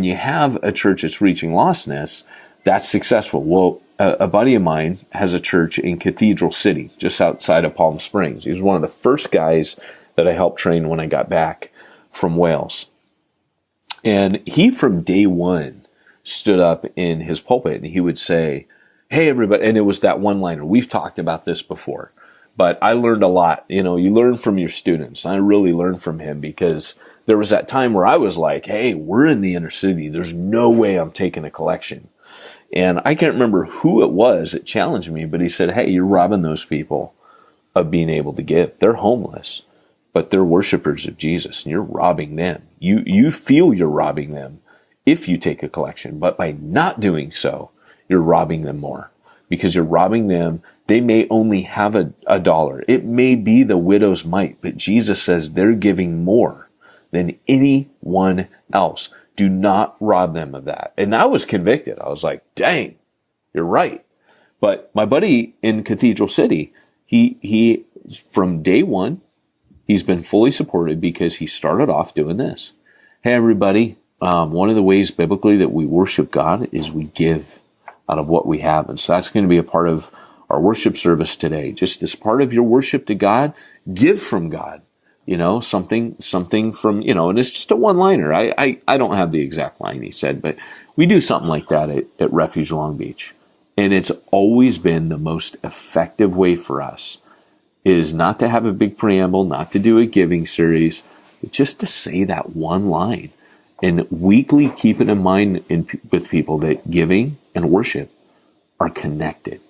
you have a church that's reaching lostness, that's successful. Well, a buddy of mine has a church in Cathedral City, just outside of Palm Springs. He was one of the first guys that I helped train when I got back from Wales. And he, from day one, stood up in his pulpit and he would say, hey, everybody, and it was that one-liner. We've talked about this before, but I learned a lot. You learn from your students. I really learned from him, because there was that time where I was like, hey, we're in the inner city. There's no way I'm taking a collection. And I can't remember who it was that challenged me, but he said, hey, you're robbing those people of being able to give. They're homeless, but they're worshipers of Jesus, and you're robbing them. You feel you're robbing them if you take a collection, but by not doing so, you're robbing them more, because you're robbing them. They may only have a dollar. It may be the widow's mite, but Jesus says they're giving more than anyone else. Do not rob them of that. And I was convicted. I was like, dang, you're right. But my buddy in Cathedral City, he from day one, he's been fully supported, because he started off doing this. Hey, everybody, one of the ways biblically that we worship God is we give out of what we have. And so that's going to be a part of our worship service today. Just as part of your worship to God, give from God. Something from, and it's just a one-liner. I don't have the exact line he said, but we do something like that at Refuge Long Beach. And it's always been the most effective way for us, is not to have a big preamble, not to do a giving series, but just to say that one line and weekly keep it in mind with people that giving and worship are connected.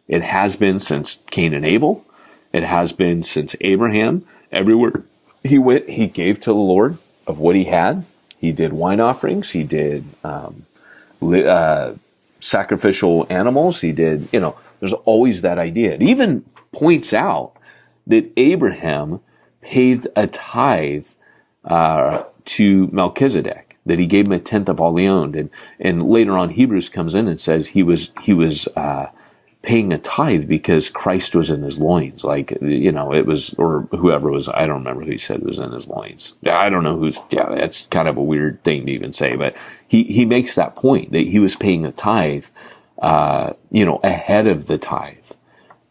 It has been since Cain and Abel. It has been since Abraham. Everywhere he went, he gave to the Lord of what he had. He did wine offerings. He did sacrificial animals. He did, there's always that idea. It even points out that Abraham paid a tithe to Melchizedek, that he gave him a tenth of all he owned. And later on, Hebrews comes in and says he was paying a tithe because Christ was in his loins. Like, it was, or whoever was, I don't remember who he said was in his loins. I don't know that's kind of a weird thing to even say, but he makes that point that he was paying a tithe, ahead of the tithe.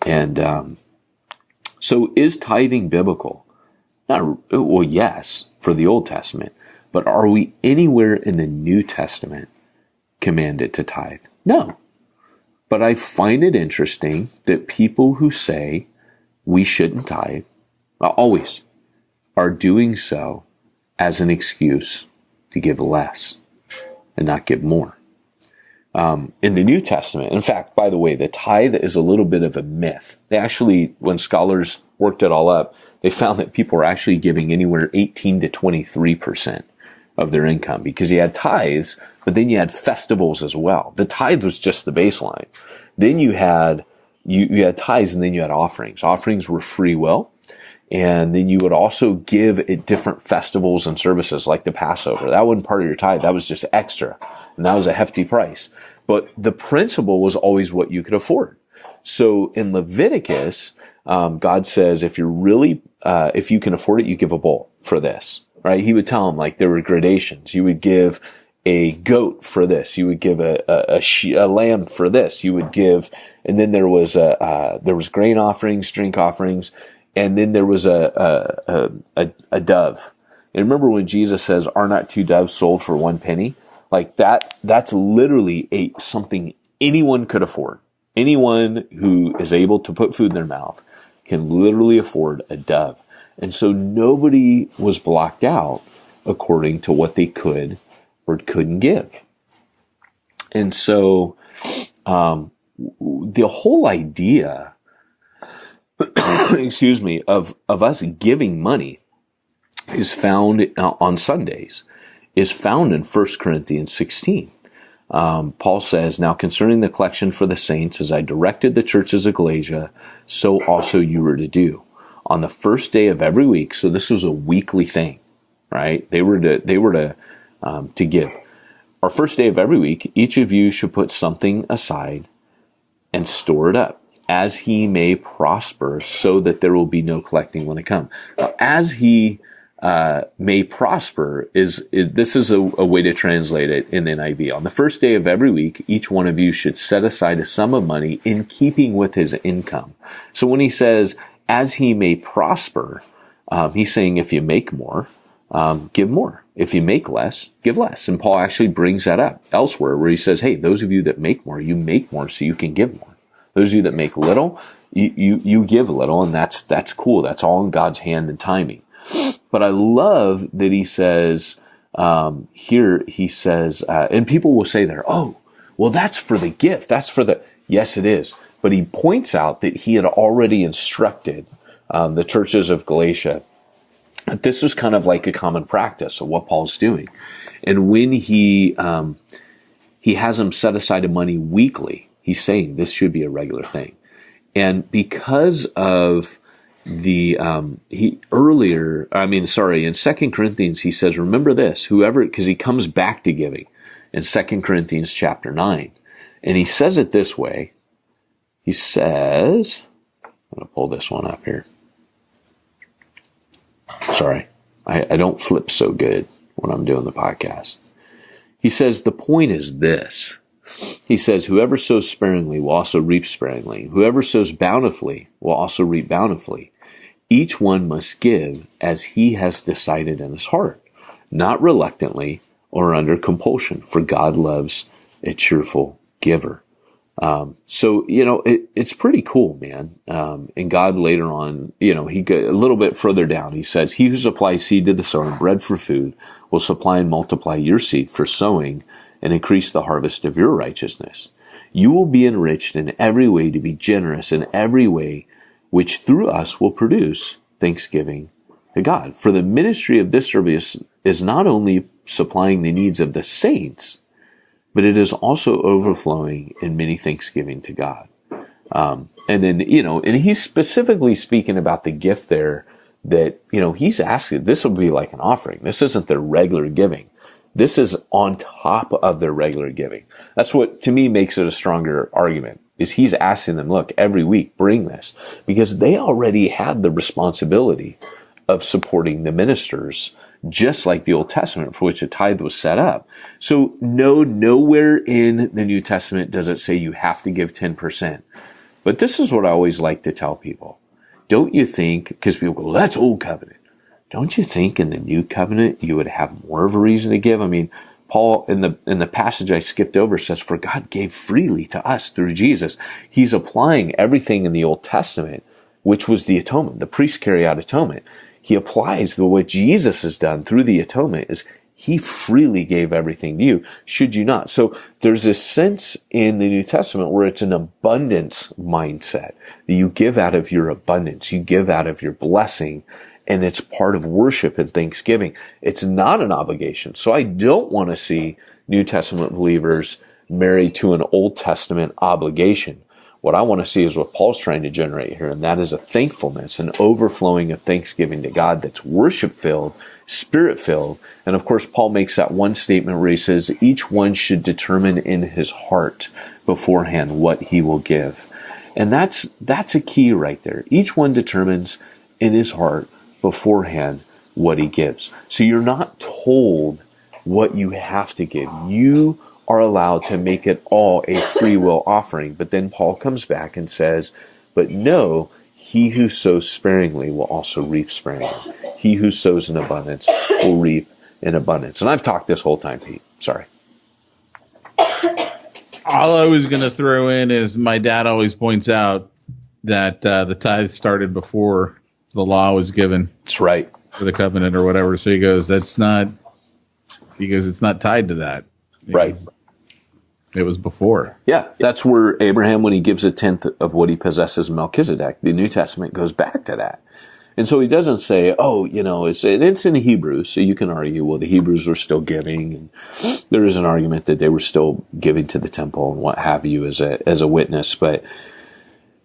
And, so is tithing biblical? Well, yes, for the Old Testament, but are we anywhere in the New Testament commanded to tithe? No. But I find it interesting that people who say we shouldn't tithe, always, are doing so as an excuse to give less and not give more. In the New Testament, in fact, by the way, the tithe is a little bit of a myth. They actually, when scholars worked it all up, they found that people were actually giving anywhere 18 to 23% of their income, because you had tithes, but then you had festivals as well. The tithe was just the baseline. Then you had tithes, and then you had offerings. Offerings were free will. And then you would also give at different festivals and services like the Passover. That wasn't part of your tithe. That was just extra. And that was a hefty price. But the principle was always what you could afford. So in Leviticus, God says, if you can afford it, you give a bull for this, right? He would tell them, like, there were gradations. You would give a goat for this. You would give a lamb for this. You would give, and then there was grain offerings, drink offerings, and then there was a dove. And remember when Jesus says, "Are not two doves sold for 1 penny?" Like that's literally something anyone could afford. Anyone who is able to put food in their mouth can literally afford a dove. And so nobody was blocked out according to what they could or couldn't give. And so the whole idea, of us giving money is found on Sundays, is found in 1 Corinthians 16. Paul says, "Now concerning the collection for the saints, as I directed the churches of Galatia, so also you were to do. On the first day of every week," so this was a weekly thing, right? They were to give. "Our first day of every week, each of you should put something aside and store it up, as he may prosper, so that there will be no collecting when I come." Now, as he may prosper is a way to translate it in the NIV. On the first day of every week, each one of you should set aside a sum of money in keeping with his income. So when he says, as he may prosper, he's saying if you make more, give more. If you make less, give less. And Paul actually brings that up elsewhere where he says, hey, those of you that make more, you make more so you can give more. Those of you that make little, you give little, and that's cool. That's all in God's hand and timing. But I love that he says, and people will say there, oh, well, that's for the gift. Yes, it is. But he points out that he had already instructed the churches of Galatia that this was kind of like a common practice of what Paul's doing. And when he has them set aside of money weekly, he's saying this should be a regular thing. And because of in 2 Corinthians, he says, remember this, because he comes back to giving in 2 Corinthians chapter 9. And he says it this way. He says, I'm going to pull this one up here. Sorry, I don't flip so good when I'm doing the podcast. He says, the point is this. He says, whoever sows sparingly will also reap sparingly. Whoever sows bountifully will also reap bountifully. Each one must give as he has decided in his heart, not reluctantly or under compulsion, for God loves a cheerful giver. So, it's pretty cool, man. And God later on, he a little bit further down, he says, he who supplies seed to the sower and bread for food will supply and multiply your seed for sowing and increase the harvest of your righteousness. You will be enriched in every way to be generous in every way, which through us will produce thanksgiving to God. For the ministry of this service is not only supplying the needs of the saints, but it is also overflowing in many thanksgiving to God. And then, and he's specifically speaking about the gift there that, he's asking, this will be like an offering. This isn't their regular giving. This is on top of their regular giving. That's what, to me, makes it a stronger argument, is he's asking them, look, every week, bring this, because they already had the responsibility of supporting the ministers, just like the Old Testament, for which a tithe was set up. So nowhere in the New Testament does it say you have to give 10%. But this is what I always like to tell people. Don't you think, because people go, that's Old Covenant. Don't you think in the New Covenant you would have more of a reason to give? I mean, Paul, in the passage I skipped over, says, for God gave freely to us through Jesus. He's applying everything in the Old Testament, which was the atonement. The priests carry out atonement. He applies what Jesus has done through the atonement is he freely gave everything to you, should you not. So there's this sense in the New Testament where it's an abundance mindset. You give out of your abundance. You give out of your blessing. And it's part of worship and thanksgiving. It's not an obligation. So I don't want to see New Testament believers married to an Old Testament obligation. What I want to see is what Paul's trying to generate here, and that is a thankfulness, an overflowing of thanksgiving to God that's worship-filled, spirit-filled. And of course, Paul makes that one statement where he says, each one should determine in his heart beforehand what he will give. And that's a key right there. Each one determines in his heart beforehand what he gives. So you're not told what you have to give. You are allowed to make it all a free will offering. But then Paul comes back and says, but no, he who sows sparingly will also reap sparingly. He who sows in abundance will reap in abundance. And I've talked this whole time, Pete. Sorry. All I was going to throw in is my dad always points out that the tithe started before the law was given. That's right. For the covenant or whatever. So he goes, it's not tied to that. Right. It was before. Yeah, that's where Abraham, when he gives a tenth of what he possesses, Melchizedek, the New Testament goes back to that. And so he doesn't say, it's in Hebrews, so you can argue, well, the Hebrews were still giving, and there is an argument that they were still giving to the temple and what have you as a witness, but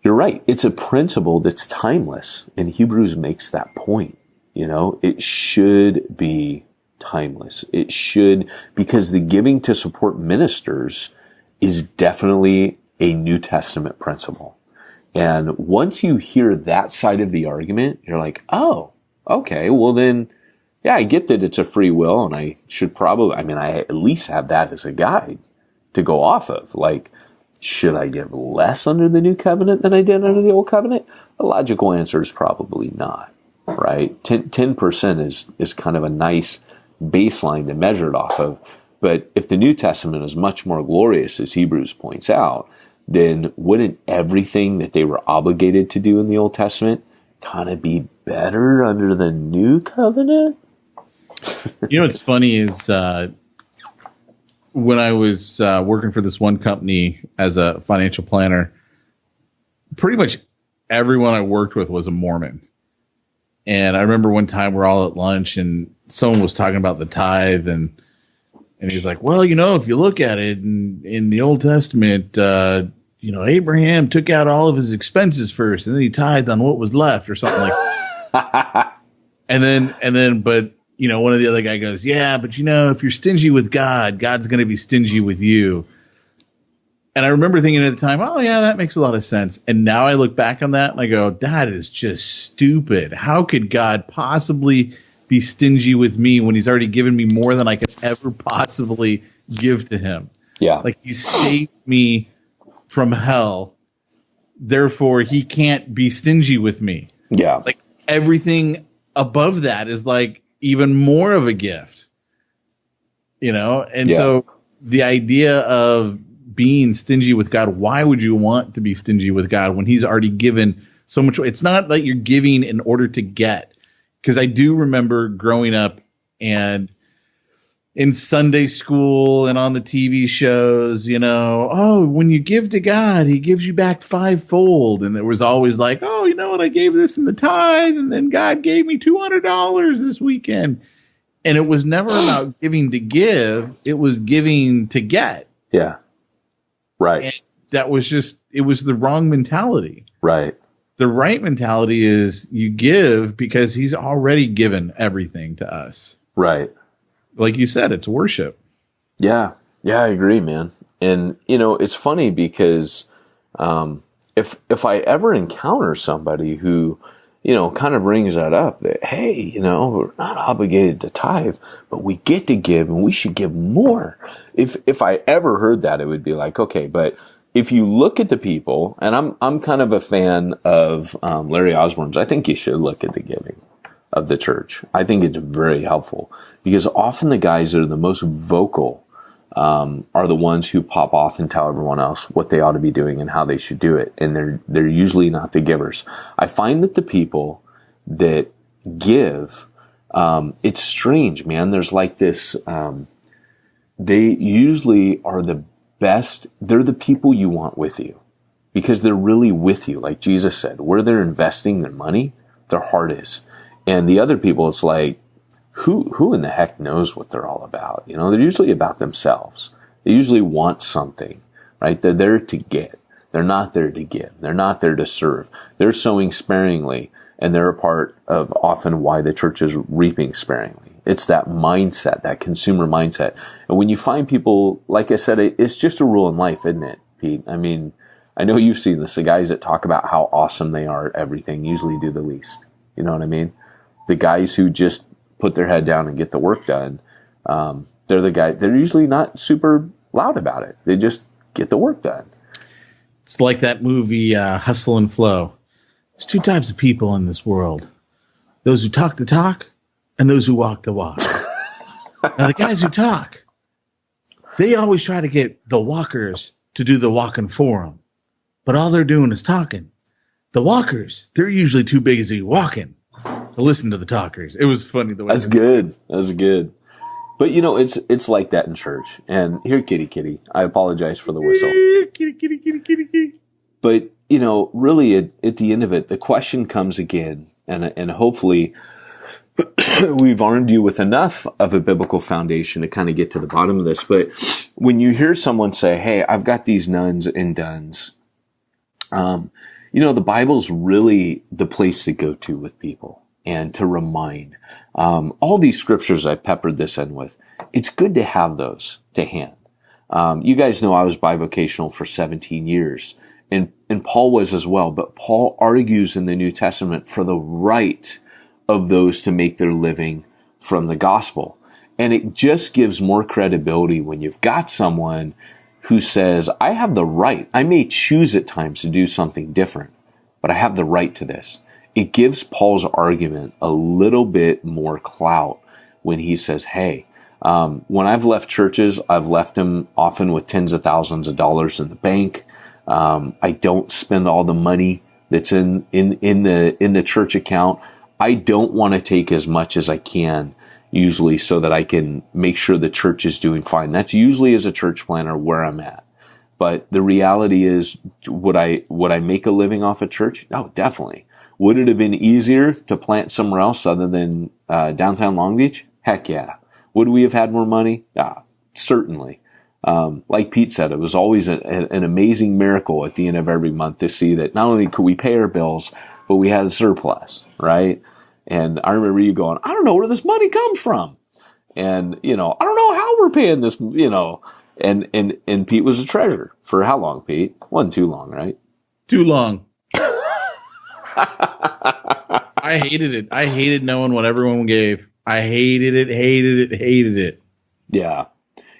you're right. It's a principle that's timeless, and Hebrews makes that point. It should be timeless. It should, because the giving to support ministers is definitely a New Testament principle. And once you hear that side of the argument, you're like, oh, okay, well then, yeah, I get that it's a free will, and I should I at least have that as a guide to go off of. Like, should I give less under the New Covenant than I did under the Old Covenant? The logical answer is probably not, right? 10% is kind of a nice baseline to measure it off of. But if the New Testament is much more glorious, as Hebrews points out, then wouldn't everything that they were obligated to do in the Old Testament kind of be better under the New Covenant? What's funny is when I was working for this one company as a financial planner, pretty much everyone I worked with was a Mormon. And I remember one time we're all at lunch and someone was talking about the tithe, and he's like, well, if you look at it in the Old Testament, Abraham took out all of his expenses first, and then he tithed on what was left or something like that. and then, but one of the other guy goes, yeah, but if you're stingy with God, God's going to be stingy with you. And I remember thinking at the time, oh yeah, that makes a lot of sense. And now I look back on that and I go, that is just stupid. How could God possibly be stingy with me when he's already given me more than I could ever possibly give to him? Yeah. Like, he saved me from hell. Therefore, he can't be stingy with me. Yeah. Like, everything above that is like even more of a gift, And so the idea of being stingy with God, why would you want to be stingy with God when he's already given so much? It's not like you're giving in order to get. Because I do remember growing up and in Sunday school and on the TV shows, when you give to God, he gives you back fivefold. And there was always like, I gave this in the tithe, and then God gave me $200 this weekend. And it was never about giving to give. It was giving to get. Yeah. Right. that was just, it was the wrong mentality. Right. The right mentality is you give because he's already given everything to us. Right. Like you said, it's worship. Yeah. Yeah, I agree, man. And, it's funny because if I ever encounter somebody who, kind of brings that up, that, hey, we're not obligated to tithe, but we get to give and we should give more. If I ever heard that, it would be like, okay, but if you look at the people, and I'm kind of a fan of Larry Osborne's, I think you should look at the giving of the church. I think it's very helpful because often the guys that are the most vocal are the ones who pop off and tell everyone else what they ought to be doing and how they should do it. And they're usually not the givers. I find that the people that give, it's strange, man. There's like this, they usually are the best. They're the people you want with you because they're really with you. Like Jesus said, where they're investing their money, their heart is. And the other people, it's like, who in the heck knows what they're all about? They're usually about themselves. They usually want something, right? They're there to get. They're not there to give. They're not there to serve. They're sowing sparingly, and they're a part of often why the church is reaping sparingly. It's that mindset, that consumer mindset. And when you find people, like I said, it's just a rule in life, isn't it, Pete? I mean, I know you've seen this. The guys that talk about how awesome they are at everything usually do the least. You know what I mean? The guys who just put their head down and get the work done, they're the guys, they're usually not super loud about it. They just get the work done. It's like that movie, Hustle and Flow. There's two types of people in this world. Those who talk the talk and those who walk the walk. Now, the guys who talk, they always try to get the walkers to do the walking for them. But all they're doing is talking. The walkers, they're usually too busy walking to listen to the talkers. It was funny the way That's good. That's good. But it's like that in church. And here, kitty, I apologize for the whistle. Kitty. But really at the end of it, the question comes again, and hopefully we've armed you with enough of a biblical foundation to kind of get to the bottom of this. But when you hear someone say, "Hey, I've got these nones and dones," the Bible's really the place to go to with people. And to remind, all these scriptures I peppered this in with, it's good to have those to hand. You guys know I was bivocational for 17 years, and Paul was as well, but Paul argues in the New Testament for the right of those to make their living from the gospel. And it just gives more credibility when you've got someone who says, I have the right. I may choose at times to do something different, but I have the right to this. It gives Paul's argument a little bit more clout when he says, hey, when I've left churches, I've left them often with tens of thousands of dollars in the bank. I don't spend all the money that's in the church account. I don't want to take as much as I can usually so that I can make sure the church is doing fine. That's usually as a church planner where I'm at. But the reality is, would I make a living off a church? No, definitely. Would it have been easier to plant somewhere else other than downtown Long Beach? Heck yeah. Would we have had more money? Certainly. Like Pete said, it was always an amazing miracle at the end of every month to see that not only could we pay our bills, but we had a surplus, right? And I remember you going, I don't know where this money comes from. And, I don't know how we're paying this, and Pete was a treasurer for how long, Pete? Wasn't too long, right? Too long. I hated it. I hated knowing what everyone gave. I hated it. Yeah.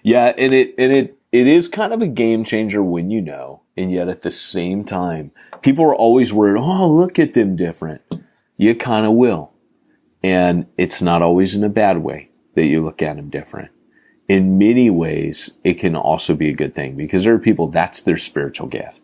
Yeah. And it is kind of a game changer when you know, and yet at the same time, people are always worried, oh, look at them different. You kind of will. And it's not always in a bad way that you look at them different. In many ways, it can also be a good thing because there are people, that's their spiritual gift.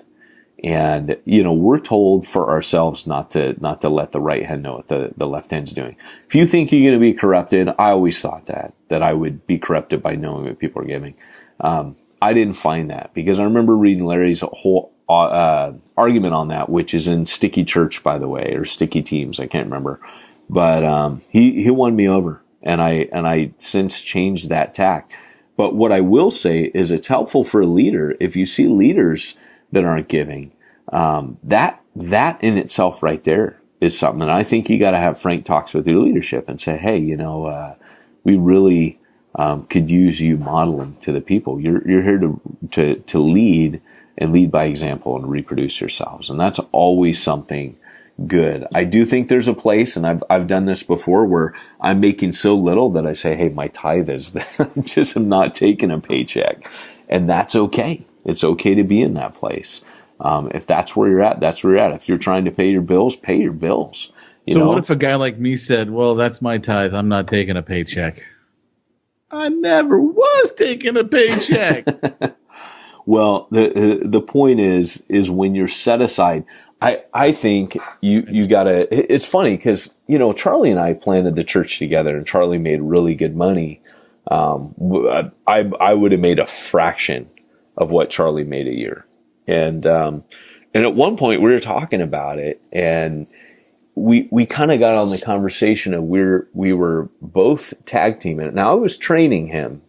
And, we're told for ourselves not to let the right hand know what the left hand's doing. If you think you're going to be corrupted, I always thought that I would be corrupted by knowing what people are giving. I didn't find that because I remember reading Larry's whole argument on that, which is in Sticky Church, by the way, or Sticky Teams. I can't remember, but he won me over, and I since changed that tack. But what I will say is it's helpful for a leader if you see leaders that aren't giving. That in itself right there is something. And I think you got to have frank talks with your leadership and say, hey, we really could use you modeling to the people. You're here to lead and lead by example and reproduce yourselves. And that's always something good. I do think there's a place, and I've done this before, where I'm making so little that I say, hey, my tithe is that I'm just not taking a paycheck. And that's okay. It's okay to be in that place. If that's where you're at, that's where you're at. If you're trying to pay your bills, pay your bills. What if a guy like me said, well, that's my tithe, I'm not taking a paycheck? I never was taking a paycheck. Well, the point is when you're set aside, I think you gotta, it's funny because, Charlie and I planted the church together, and Charlie made really good money. I would have made a fraction of what Charlie made a year. And at one point we were talking about it, and we kind of got on the conversation of we were both tag teaming. Now I was training him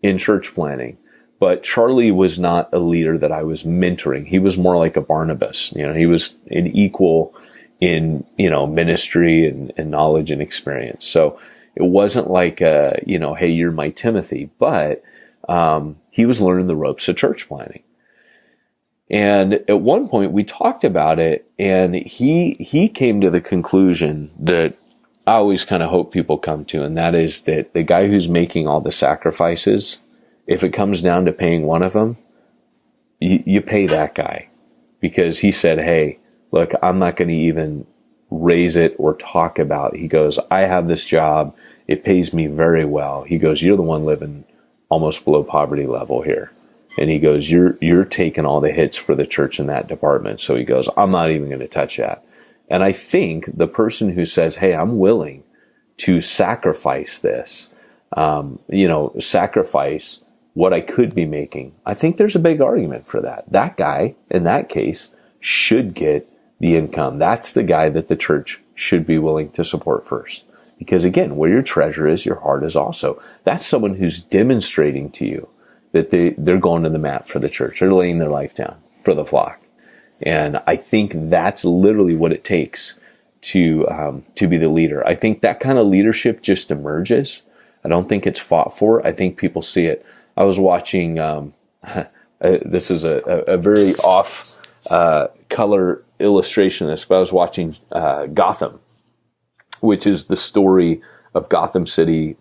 in church planting, but Charlie was not a leader that I was mentoring. He was more like a Barnabas. He was an equal in, ministry and knowledge and experience. So it wasn't like, hey, you're my Timothy, but he was learning the ropes of church planting. And at one point we talked about it, and he came to the conclusion that I always kind of hope people come to, and that is that the guy who's making all the sacrifices, if it comes down to paying one of them, you pay that guy. Because he said, hey, look, I'm not going to even raise it or talk about it. He goes, I have this job. It pays me very well. He goes, you're the one living almost below poverty level here. And he goes, you're taking all the hits for the church in that department. So he goes, I'm not even going to touch that. And I think the person who says, hey, I'm willing to sacrifice this, sacrifice what I could be making, I think there's a big argument for that. That guy, in that case, should get the income. That's the guy that the church should be willing to support first. Because again, where your treasure is, your heart is also. That's someone who's demonstrating to you that they're going to the mat for the church. They're laying their life down for the flock. And I think that's literally what it takes to be the leader. I think that kind of leadership just emerges. I don't think it's fought for. I think people see it. I was watching, this is a very off color illustration of this, but I was watching Gotham, which is the story of Gotham City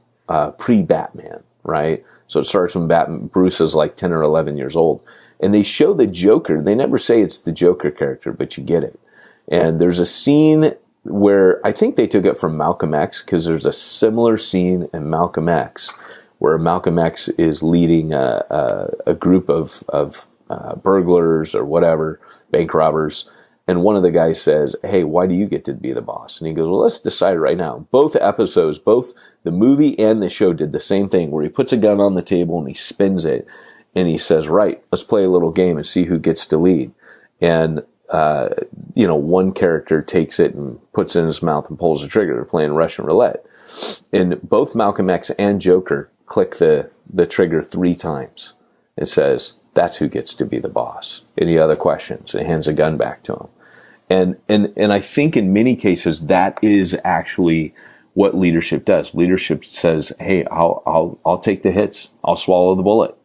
pre-Batman, right? So it starts when Bruce is like 10 or 11 years old. And they show the Joker. They never say it's the Joker character, but you get it. And there's a scene where I think they took it from Malcolm X, because there's a similar scene in Malcolm X where Malcolm X is leading a group of burglars or whatever, bank robbers. And one of the guys says, hey, why do you get to be the boss? And he goes, well, let's decide right now. Both episodes, both the movie and the show did the same thing, where he puts a gun on the table and he spins it. And he says, right, let's play a little game and see who gets to lead. And, one character takes it and puts it in his mouth and pulls the trigger. They're playing Russian roulette. And both Malcolm X and Joker click the trigger 3 times. It says, that's who gets to be the boss. Any other questions? And he hands a gun back to him. And I think in many cases that is actually what leadership does. Leadership says, hey, I'll take the hits. I'll swallow the bullet.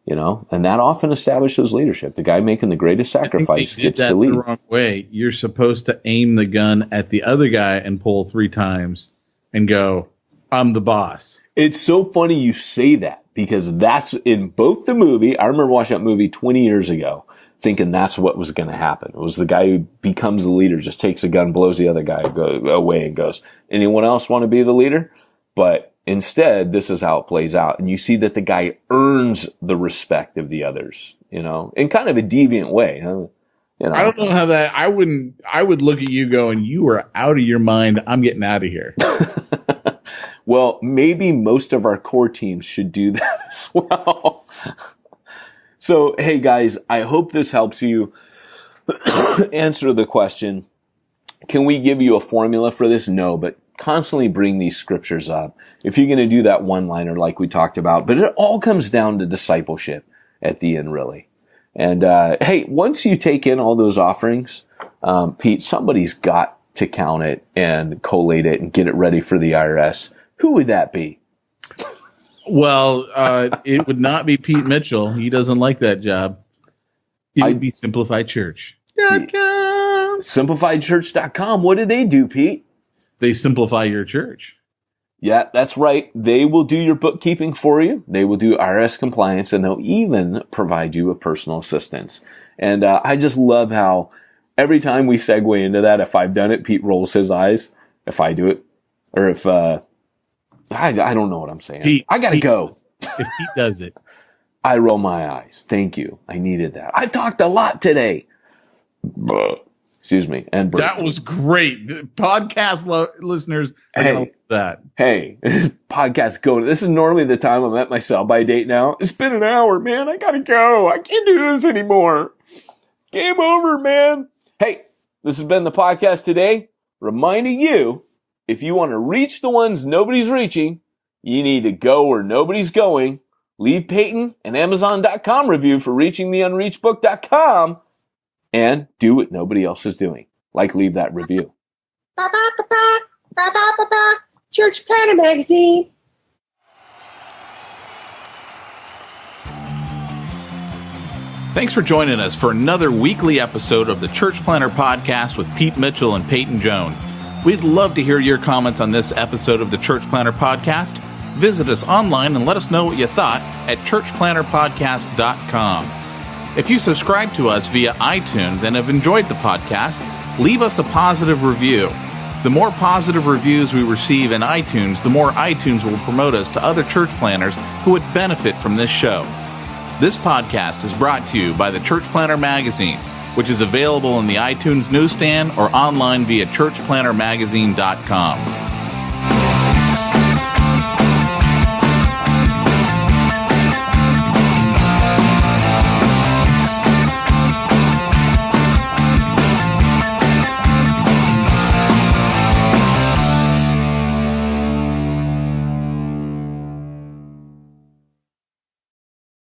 And that often establishes leadership. The guy making the greatest sacrifice gets to lead. The wrong way. You're supposed to aim the gun at the other guy and pull 3 times and go, I'm the boss. It's so funny you say that, because that's in both the movie. I remember watching that movie 20 years ago, thinking that's what was going to happen. It was the guy who becomes the leader, just takes a gun, blows the other guy away and goes, anyone else want to be the leader? But instead, this is how it plays out. And you see that the guy earns the respect of the others, in kind of a deviant way. Huh? I don't know how that, I would look at you going, you are out of your mind. I'm getting out of here. Well, maybe most of our core teams should do that as well. So, hey guys, I hope this helps you answer the question. Can we give you a formula for this? No, but constantly bring these scriptures up. If you're going to do that one-liner like we talked about, but it all comes down to discipleship at the end, really. And hey, once you take in all those offerings, Pete, somebody's got to count it and collate it and get it ready for the IRS. Who would that be? Well, it would not be Pete Mitchell. He doesn't like that job. It would be Simplified Church. SimplifiedChurch.com. What do they do, Pete? They simplify your church. Yeah, that's right. They will do your bookkeeping for you. They will do IRS compliance, and they'll even provide you with personal assistance. And I just love how every time we segue into that, if I've done it, Pete rolls his eyes. If I do it, or if I don't know what I'm saying. Pete, I gotta go. If Pete does it, I roll my eyes. Thank you. I needed that. I talked a lot today. Excuse me. And that was great. Podcast listeners are gonna love that. Hey, this podcast going. This is normally the time I'm at my sell-by date now. It's been an hour, man. I gotta go. I can't do this anymore. Game over, man. Hey, this has been the podcast today. Reminding you, if you want to reach the ones nobody's reaching, you need to go where nobody's going. Leave Peyton an Amazon.com review for reachingtheunreachedbook.com and do what nobody else is doing. Like leave that review. Church Planner Magazine. Thanks for joining us for another weekly episode of the Church Planner Podcast with Pete Mitchell and Peyton Jones. We'd love to hear your comments on this episode of the Church Planner Podcast. Visit us online and let us know what you thought at churchplannerpodcast.com. If you subscribe to us via iTunes and have enjoyed the podcast, leave us a positive review. The more positive reviews we receive in iTunes, the more iTunes will promote us to other church planners who would benefit from this show. This podcast is brought to you by the Church Planner Magazine, which is available in the iTunes newsstand or online via churchplannermagazine.com.